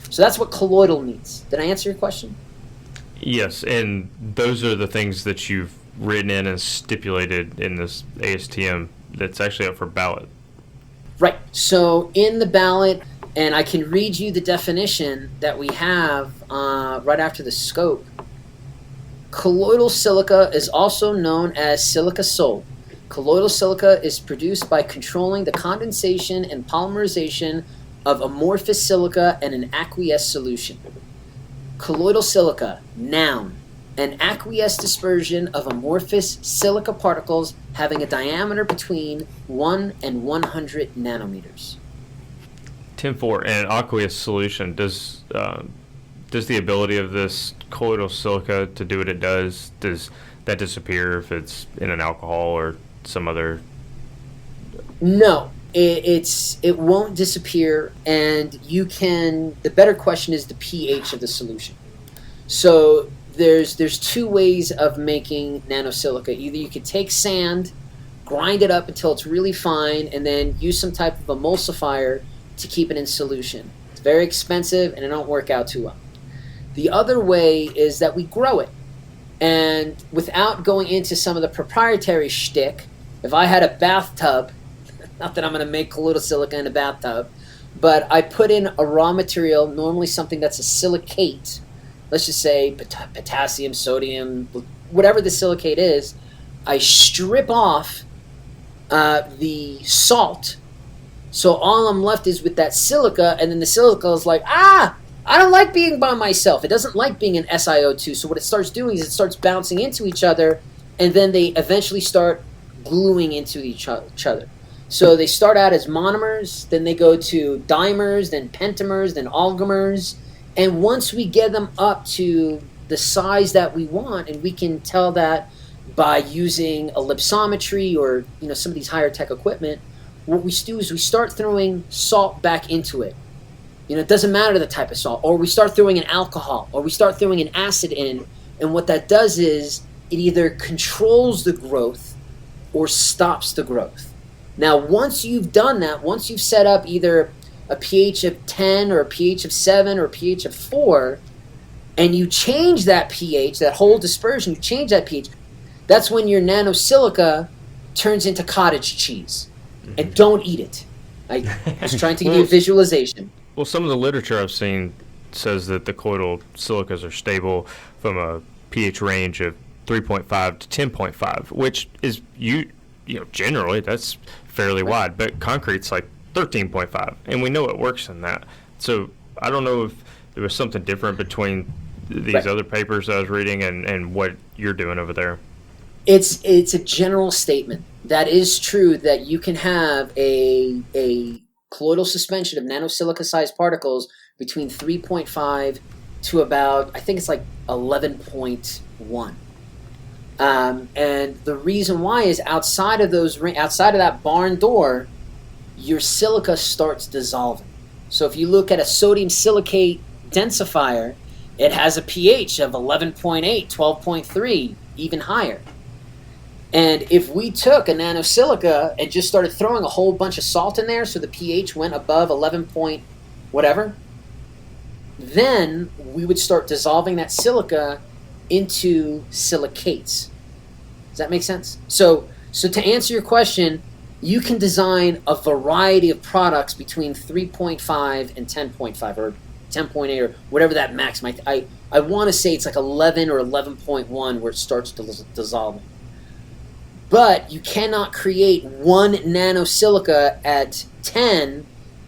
So that's what colloidal means. Did I answer your question? Yes, and those are the things that you've written in and stipulated in this ASTM that's actually up for ballot. Right. So in the ballot, and I can read you the definition that we have right after the scope. Colloidal silica is also known as silica sol. Colloidal silica is produced by controlling the condensation and polymerization of amorphous silica in an aqueous solution. Colloidal silica, noun, an aqueous dispersion of amorphous silica particles having a diameter between 1 and 100 nanometers. 10-4, in an aqueous solution, does the ability of this colloidal silica to do what it does that disappear if it's in an alcohol or some other? No, it won't disappear, and you can. The better question is the pH of the solution. So there's two ways of making nanosilica. Either you could take sand, grind it up until it's really fine, and then use some type of emulsifier to keep it in solution. It's very expensive, and it don't work out too well. The other way is that we grow it. And without going into some of the proprietary shtick, if I had a bathtub, not that I'm going to make colloidal silica in a bathtub, but I put in a raw material, normally something that's a silicate, let's just say potassium, sodium, whatever the silicate is, I strip off the salt, so all I'm left is with that silica, and then the silica is like, I don't like being by myself. It doesn't like being an SiO2. So what it starts doing is it starts bouncing into each other, and then they eventually start gluing into each other. So they start out as monomers, then they go to dimers, then pentamers, then oligomers. And once we get them up to the size that we want, and we can tell that by using ellipsometry or some of these higher tech equipment, what we do is we start throwing salt back into it. It doesn't matter the type of salt. Or we start throwing an alcohol, or we start throwing an acid in, and what that does is it either controls the growth or stops the growth. Now, once you've done that, once you've set up either a pH of 10 or a pH of 7 or a pH of 4, and you change that pH, that whole dispersion, you change that pH, that's when your nanosilica turns into cottage cheese. And don't eat it. I was trying to give you a visualization. Well, some of the literature I've seen says that the colloidal silicas are stable from a pH range of 3.5 to 10.5, which is generally that's fairly wide, but concrete's like 13.5, and we know it works in that. So I don't know if there was something different between these other papers I was reading and what you're doing over there. It's a general statement. That is true that you can have a colloidal suspension of nanosilica-sized particles between 3.5 to about, I think it's like 11.1. And the reason why is outside of that barn door, your silica starts dissolving. So if you look at a sodium silicate densifier, it has a pH of 11.8, 12.3, even higher. And if we took a nanosilica and just started throwing a whole bunch of salt in there so the pH went above 11 point whatever, then we would start dissolving that silica into silicates. Does that make sense? So to answer your question, you can design a variety of products between 3.5 and 10.5 or 10.8 or whatever that max might. I want to say it's like 11 or 11.1 where it starts dissolving. But you cannot create one nanosilica at 10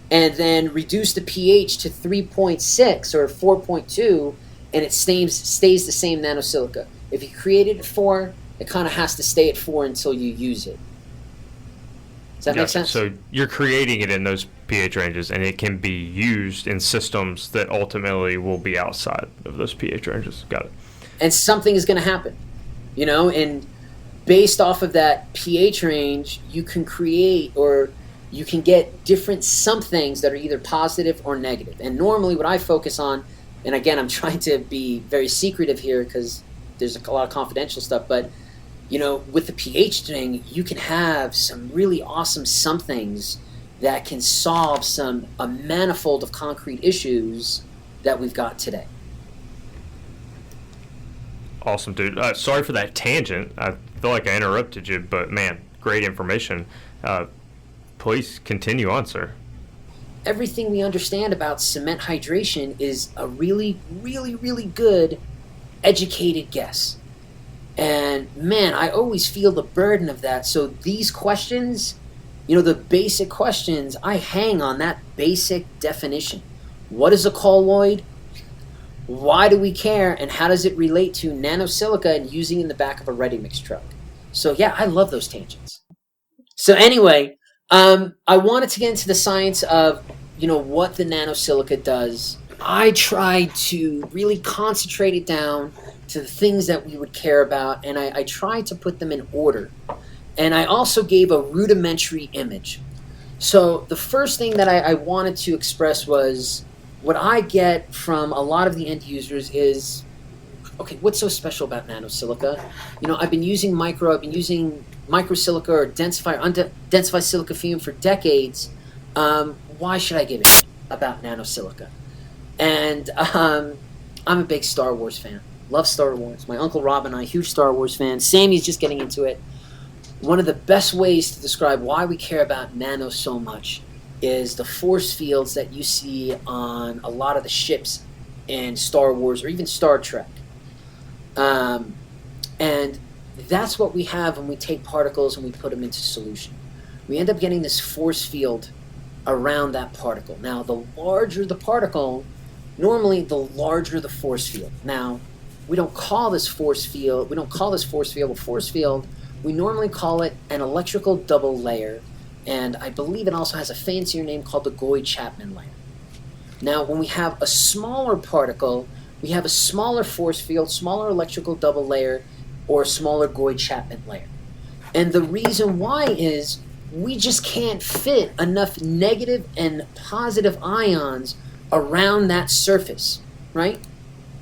and then reduce the pH to 3.6 or 4.2 and it stays the same nanosilica. If you create it at 4, it kind of has to stay at 4 until you use it. Does that make sense? So you're creating it in those pH ranges, and it can be used in systems that ultimately will be outside of those pH ranges. Got it. And something is going to happen, and based off of that pH range, you can create or you can get different somethings that are either positive or negative. And normally what I focus on, and again, I'm trying to be very secretive here because there's a lot of confidential stuff, but with the pH thing, you can have some really awesome somethings that can solve a manifold of concrete issues that we've got today. Awesome, dude. Sorry for that tangent. I feel like I interrupted you, but man, great information. Please continue on, sir. Everything we understand about cement hydration is a really, really, really good educated guess. And man, I always feel the burden of that. So these questions, the basic questions, I hang on that basic definition. What is a colloid? Why do we care? And how does it relate to nanosilica and using in the back of a ready-mix truck? So yeah, I love those tangents. So anyway, I wanted to get into the science of, what the nanosilica does. I tried to really concentrate it down to the things that we would care about, and I tried to put them in order. And I also gave a rudimentary image. So the first thing that I wanted to express was what I get from a lot of the end users is, okay, what's so special about nanosilica? I've been using microsilica or densified silica fume for decades. Why should I give a shit about nanosilica? And I'm a big Star Wars fan. Love Star Wars. My Uncle Rob and I, huge Star Wars fans. Sammy's just getting into it. One of the best ways to describe why we care about nano so much is the force fields that you see on a lot of the ships in Star Wars or even Star Trek. And that's what we have when we take particles and we put them into solution. We end up getting this force field around that particle. Now, the larger the particle, normally the larger the force field. Now, we don't call this force field a force field. We normally call it an electrical double layer, and I believe it also has a fancier name called the Gouy-Chapman layer. Now, when we have a smaller particle, we have a smaller force field, smaller electrical double layer, or a smaller Gouy-Chapman layer. And the reason why is we just can't fit enough negative and positive ions around that surface, right?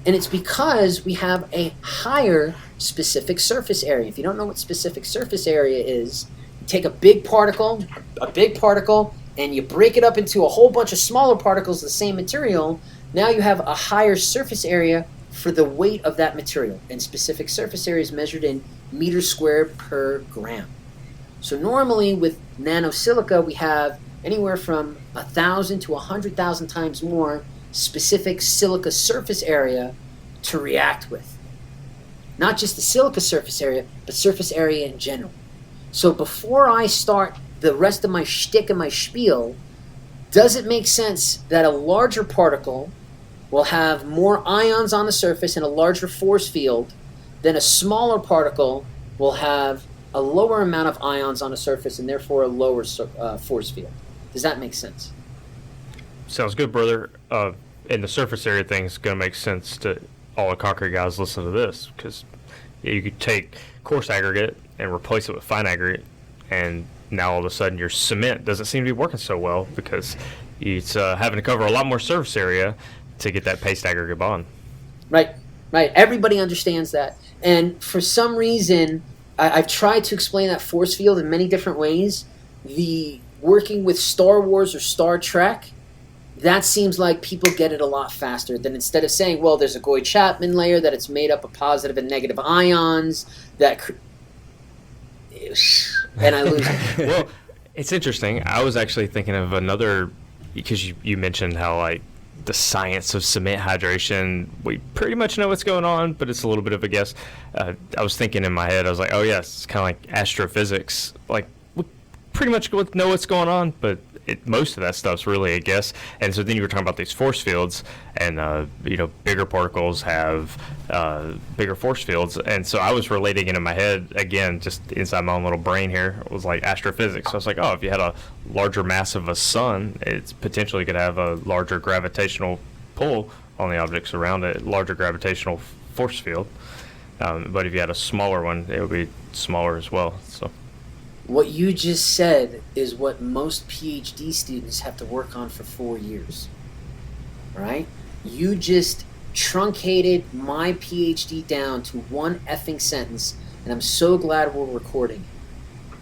And it's because we have a higher specific surface area. If you don't know what specific surface area is, you take a big particle, and you break it up into a whole bunch of smaller particles of the same material. Now you have a higher surface area for the weight of that material. And specific surface area is measured in meters squared per gram. So normally with nanosilica, we have anywhere from 1,000 to 100,000 times more specific silica surface area to react with. Not just the silica surface area, but surface area in general. So before I start the rest of my shtick and my spiel, does it make sense that a larger particle will have more ions on the surface and a larger force field than a smaller particle will have a lower amount of ions on the surface and therefore a lower force field? Does that make sense? Sounds good, brother. And the surface area thing is going to make sense to all the concrete guys listening to this, because you could take coarse aggregate and replace it with fine aggregate, and now all of a sudden your cement doesn't seem to be working so well because it's having to cover a lot more surface area to get that paste aggregate bond. Right. Everybody understands that. And for some reason, I've tried to explain that force field in many different ways. The working with Star Wars or Star Trek, that seems like people get it a lot faster than instead of saying, well, there's a Gouy-Chapman layer that it's made up of positive and negative ions that and I lose it. Well, it's interesting. I was actually thinking of another, because you mentioned how like the science of cement hydration, we pretty much know what's going on, but it's a little bit of a guess. I was thinking in my head, I was like, oh yes, it's kind of like astrophysics. Like we pretty much know what's going on, but most of that stuff's really a guess. And so then you were talking about these force fields, and bigger particles have bigger force fields. And so I was relating it in my head, again, just inside my own little brain here. It was like astrophysics. So I was like, oh, if you had a larger mass of a sun, it's potentially could have a larger gravitational pull on the objects around it, larger gravitational force field. But if you had a smaller one, it would be smaller as well. So what you just said is what most PhD students have to work on for 4 years, right? You just truncated my PhD down to one effing sentence, and I'm so glad we're recording it.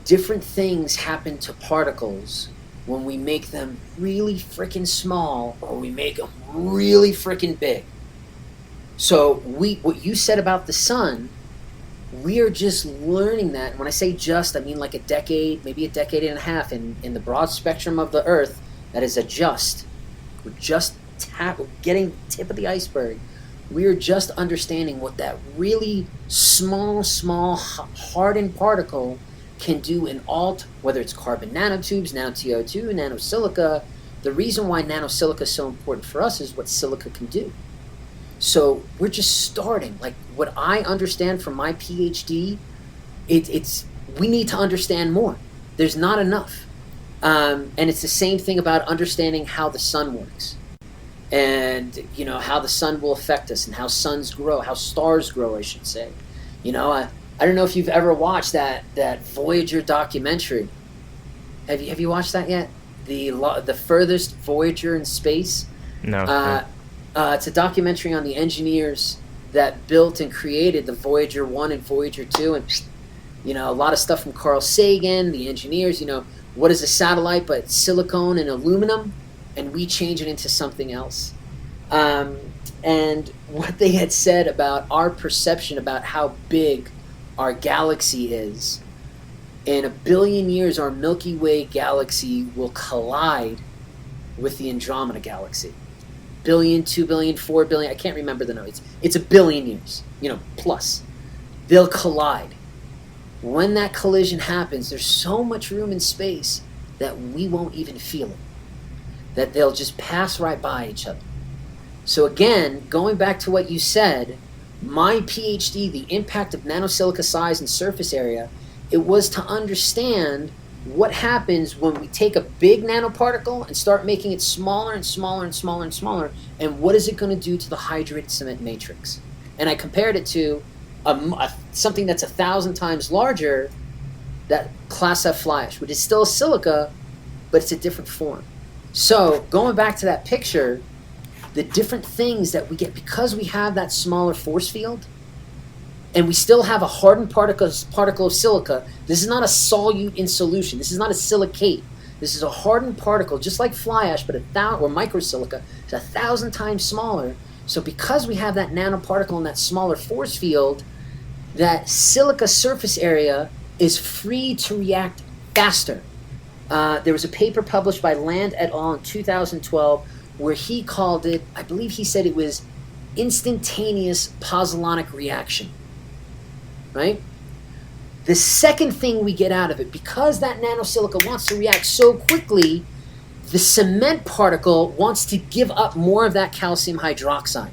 Different things happen to particles when we make them really freaking small or we make them really freaking big. So what you said about the sun, we are just learning that. When I say just, I mean like a decade, maybe a decade and a half in the broad spectrum of the Earth. That is a just. We're just getting the tip of the iceberg. We are just understanding what that really small, hardened particle can do in whether it's carbon nanotubes, nano-TiO2, nanosilica. The reason why nanosilica is so important for us is what silica can do. So we're just starting. Like, what I understand from my PhD, we need to understand more. There's not enough. And it's the same thing about understanding how the sun works. And, how the sun will affect us and how suns grow, how stars grow, I should say. I don't know if you've ever watched that Voyager documentary. Have you watched that yet? The furthest Voyager in space? No. It's a documentary on the engineers that built and created the Voyager 1 and Voyager 2. And, a lot of stuff from Carl Sagan, the engineers, what is a satellite but silicone and aluminum? And we change it into something else. And what they had said about our perception about how big our galaxy is, in 1 billion years, our Milky Way galaxy will collide with the Andromeda galaxy. 1 billion, 2 billion, 4 billion, I can't remember the number. It's 1 billion years, plus. They'll collide. When that collision happens, there's so much room in space that we won't even feel it. That they'll just pass right by each other. So again, going back to what you said, my PhD, the impact of nanosilica size and surface area, it was to understand what happens when we take a big nanoparticle and start making it smaller and smaller and smaller and smaller, and what is it going to do to the hydrated cement matrix. And I compared it to something that's 1,000 times larger, that Class F fly ash, which is still a silica, but it's a different form. So going back to that picture, the different things that we get, because we have that smaller force field, and we still have a hardened particle of silica. This is not a solute in solution. This is not a silicate. This is a hardened particle, just like fly ash, but or microsilica. It's 1,000 times smaller. So because we have that nanoparticle and that smaller force field, that silica surface area is free to react faster. There was a paper published by Land et al. In 2012 where he called it, I believe he said it was instantaneous pozzolanic reaction. Right? The second thing we get out of it, because that nanosilica wants to react so quickly, the cement particle wants to give up more of that calcium hydroxide.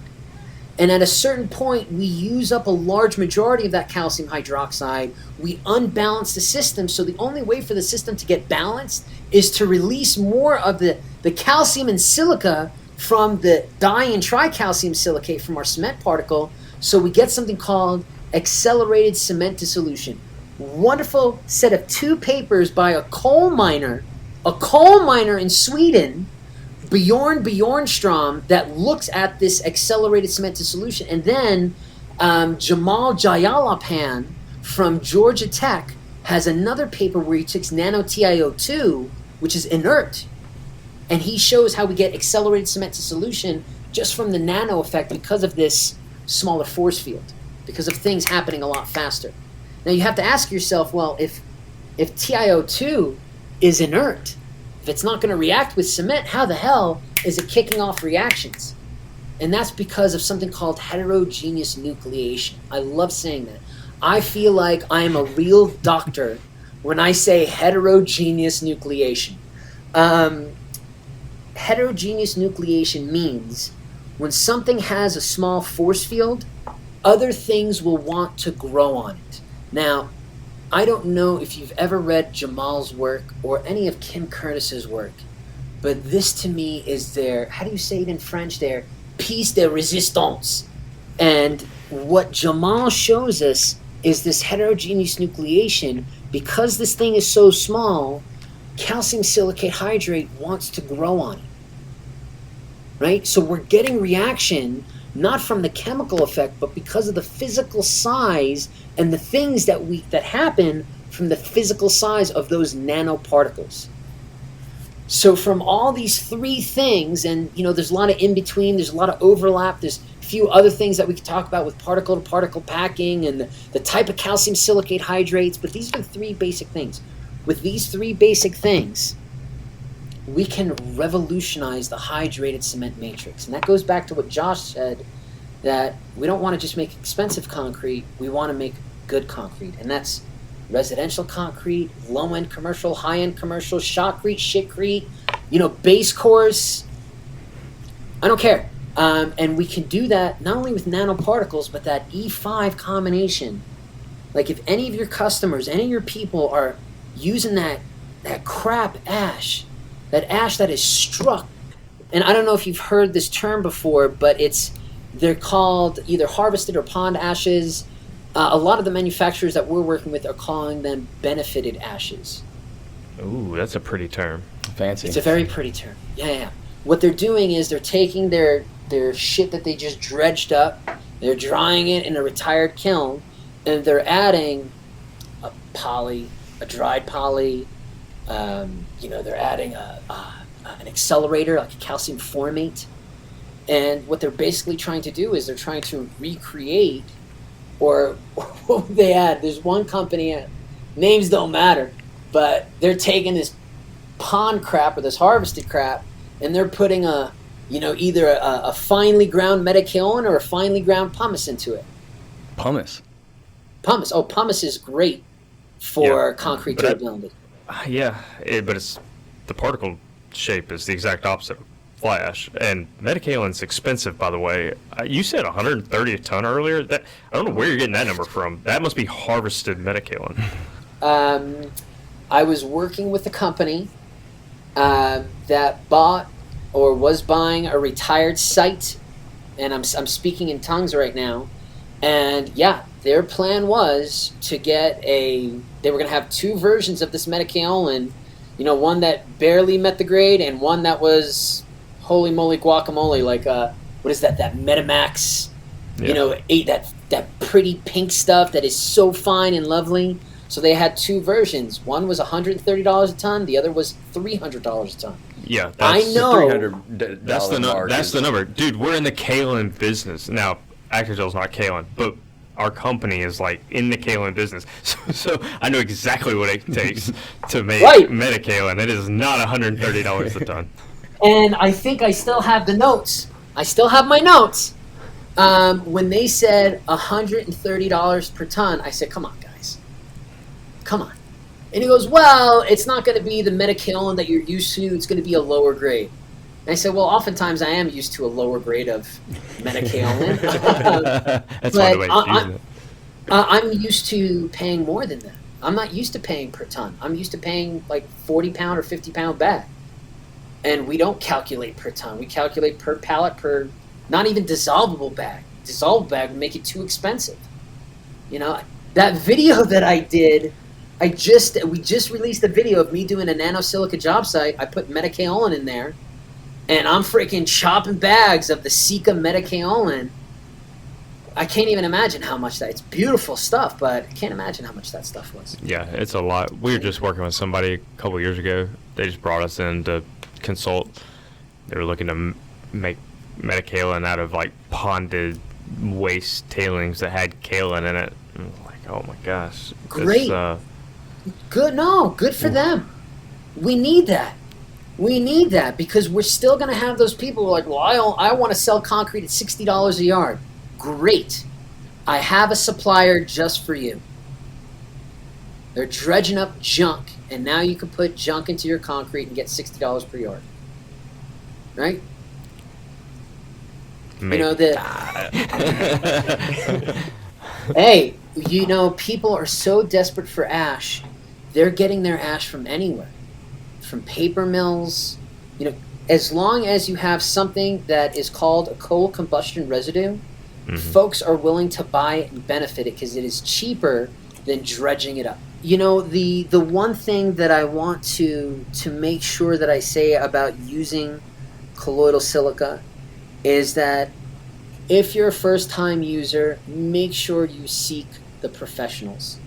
And at a certain point, we use up a large majority of that calcium hydroxide. We unbalance the system, so the only way for the system to get balanced is to release more of the calcium and silica from the di and tricalcium silicate from our cement particle, so we get something called accelerated cement dissolution. Wonderful set of 2 papers by a coal miner in Sweden, Bjorn Bjornstrom, that looks at this accelerated cement dissolution. And then Jamal Jayalapan from Georgia Tech has another paper where he takes nano-TiO2, which is inert, and he shows how we get accelerated cement dissolution just from the nano effect because of this smaller force field, because of things happening a lot faster. Now you have to ask yourself, well, if TiO2 is inert, if it's not going to react with cement, how the hell is it kicking off reactions? And that's because of something called heterogeneous nucleation. I love saying that. I feel like I am a real doctor when I say heterogeneous nucleation. Heterogeneous nucleation means when something has a small force field, other things will want to grow on it. Now, I don't know if you've ever read Jamal's work or any of Kim Curtis's work, but this to me is their, how do you say it in French there? Piece de resistance. And what Jamal shows us is this heterogeneous nucleation. Because this thing is so small, calcium silicate hydrate wants to grow on it. Right? So we're getting reaction not from the chemical effect, but because of the physical size and the things that happen from the physical size of those nanoparticles. So from all these 3 things, and there's a lot of in between, there's a lot of overlap, there's a few other things that we could talk about with particle-to-particle packing and the type of calcium silicate hydrates, but these are the 3 basic things. With these 3 basic things, we can revolutionize the hydrated cement matrix. And that goes back to what Josh said that we don't want to just make expensive concrete, we want to make good concrete. And that's residential concrete, low-end commercial, high-end commercial, shotcrete, shitcrete, base course. I don't care. And we can do that not only with nanoparticles, but that E5 combination. Like if any of your customers, any of your people are using that crap ash, that ash that is struck, and I don't know if you've heard this term before, but they're called either harvested or pond ashes. A lot of the manufacturers that we're working with are calling them benefited ashes. Ooh, that's a pretty term. Fancy. It's a very pretty term. Yeah. What they're doing is they're taking their shit that they just dredged up, they're drying it in a retired kiln, and they're adding a dried poly. They're adding an accelerator, like a calcium formate. And what they're basically trying to do is they're trying to recreate, or what would they add? There's one company, names don't matter, but they're taking this pond crap or this harvested crap, and they're putting either a finely ground metakaolin or a finely ground pumice into it. Pumice. Oh, pumice is great for concrete durability. But it's the particle shape is the exact opposite of fly ash, and metakaolin's expensive, by the way. You said 130 a ton earlier. I don't know where you're getting that number from. That must be harvested metakaolin. I was working with a company that bought or was buying a retired site, and I'm speaking in tongues right now. And their plan was to get they were going to have two versions of this metakaolin, one that barely met the grade and one that was holy moly guacamole, like what is that Metamax, that pretty pink stuff that is so fine and lovely. So they had two versions. One was $130 a ton, the other was $300 a ton. Yeah, I know. That's the number. Dude, we're in the kaolin business. Now, Actigel's not kaolin, but our company is like in the kaolin business. So I know exactly what it takes to make metakaolin. It is not $130 a ton. And I think I still have the notes. I still have my notes. When they said $130 per ton, I said, come on, guys. Come on. And he goes, well, it's not going to be the metakaolin that you're used to. It's going to be a lower grade. And I said, well, oftentimes I am used to a lower grade of metakaolin. That's one of the ways to use it. I'm used to paying more than that. I'm not used to paying per ton. I'm used to paying like 40-pound or 50-pound bag. And we don't calculate per ton. We calculate per pallet, per not even dissolvable bag. Dissolvable bag would make it too expensive. That video that I did, we just released a video of me doing a nano-silica job site. I put metakaolin in there, and I'm freaking chopping bags of the Silica metakaolin. I can't even imagine how much it's beautiful stuff, but I can't imagine how much that stuff was. Yeah, it's a lot. We were just working with somebody a couple years ago. They just brought us in to consult. They were looking to make metakaolin out of like ponded waste tailings that had kaolin in it. And I was like, oh my gosh. Great. Good for them. We need that. We need that because we're still going to have those people who are like, well, I want to sell concrete at $60 a yard. Great. I have a supplier just for you. They're dredging up junk, and now you can put junk into your concrete and get $60 per yard. Right? Maybe. Hey, people are so desperate for ash. They're getting their ash from anywhere. From paper mills. As long as you have something that is called a coal combustion residue, folks are willing to buy it and benefit it because it is cheaper than dredging it up. The one thing that I want to make sure that I say about using colloidal silica is that if you're a first-time user, make sure you seek the professionals.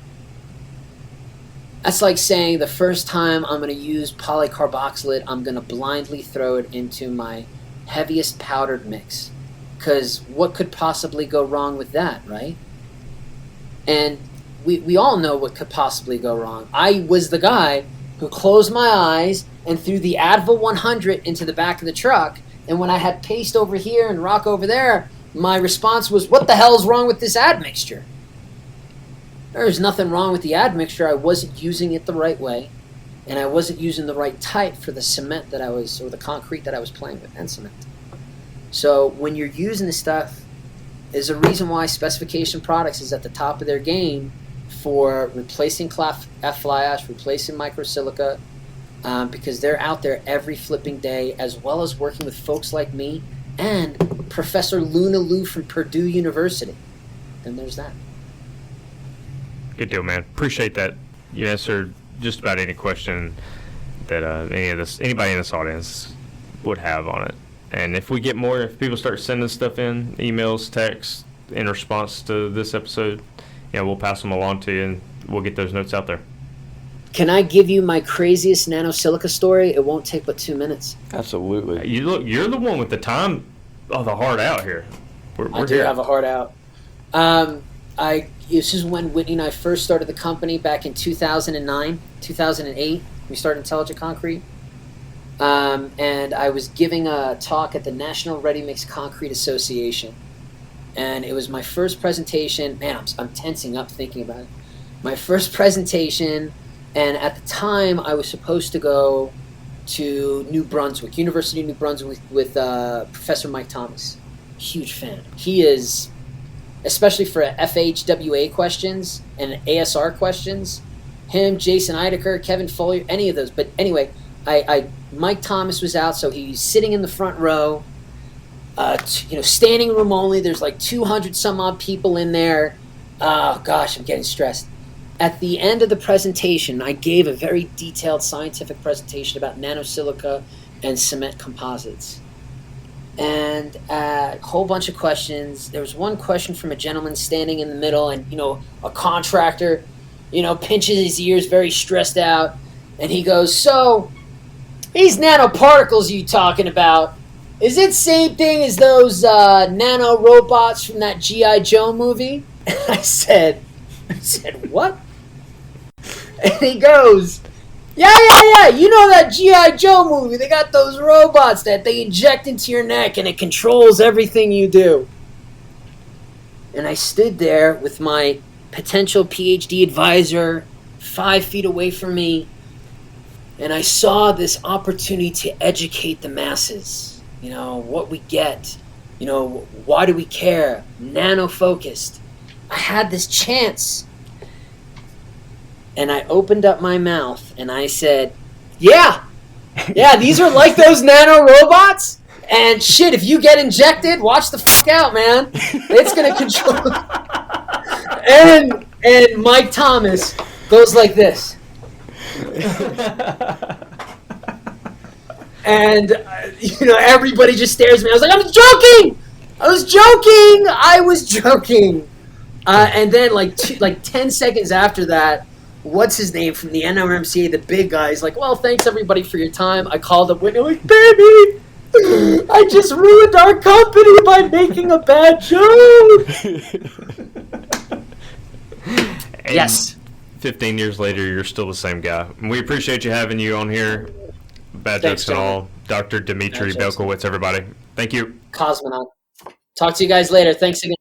That's like saying the first time I'm going to use polycarboxylate, I'm going to blindly throw it into my heaviest powdered mix. Because what could possibly go wrong with that, right? And we all know what could possibly go wrong. I was the guy who closed my eyes and threw the Advil 100 into the back of the truck. And when I had paste over here and rock over there, my response was, what the hell is wrong with this admixture? There's nothing wrong with the admixture. I wasn't using it the right way, and I wasn't using the right type for the cement that I was, or the concrete that I was playing with, and cement. So when you're using this stuff, is a reason why Specification Products is at the top of their game for replacing fly ash, replacing microsilica, because they're out there every flipping day, as well as working with folks like me and Professor Luna Lou from Purdue University. And there's that. Good deal, man. Appreciate that. You answered just about any question that anybody in this audience would have on it. And if we get more, if people start sending stuff in, emails, texts, in response to this episode, we'll pass them along to you, and we'll get those notes out there. Can I give you my craziest nanosilica story? It won't take but 2 minutes. Absolutely. You're the one with the time of the heart out here. I do have a heart out. This is when Whitney and I first started the company back in 2009, 2008. We started Intelligent Concrete. And I was giving a talk at the National Ready Mix Concrete Association. And it was my first presentation. Man, I'm tensing up thinking about it. My first presentation, and at the time I was supposed to go to New Brunswick, University of New Brunswick, with Professor Mike Thomas. Huge fan. He is, especially for FHWA questions and ASR questions, him, Jason Eidecker, Kevin Foley, any of those. But anyway, Mike Thomas was out, so he's sitting in the front row, standing room only. There's like 200 some odd people in there. Oh gosh, I'm getting stressed. At the end of the presentation, I gave a very detailed scientific presentation about nanosilica and cement composites. And a whole bunch of questions. There was one question from a gentleman standing in the middle, and a contractor, pinches his ears, very stressed out, and he goes, "So, these nanoparticles you talking about, is it same thing as those nano robots from that G.I. Joe movie?" And I said, "What?" And he goes, Yeah, you know that G.I. Joe movie, they got those robots that they inject into your neck and it controls everything you do. And I stood there with my potential PhD advisor 5 feet away from me, and I saw this opportunity to educate the masses. What we get, why do we care, nano-focused. I had this chance. And I opened up my mouth and I said, yeah, these are like those nano robots. And shit, if you get injected, watch the fuck out, man. It's going to control. And Mike Thomas goes like this. And, everybody just stares at me. I was like, I was joking. And then like 10 seconds after that, what's his name from the NRMCA, the big guy, is like, well, thanks everybody for your time. I called up Whitney, like, baby, I just ruined our company by making a bad joke. Yes. 15 years later, you're still the same guy. And we appreciate you having you on here. Bad Thanks, jokes and all. Dr. Dimitri Belkowitz, everybody. Thank you. Cosmonaut. Talk to you guys later. Thanks again.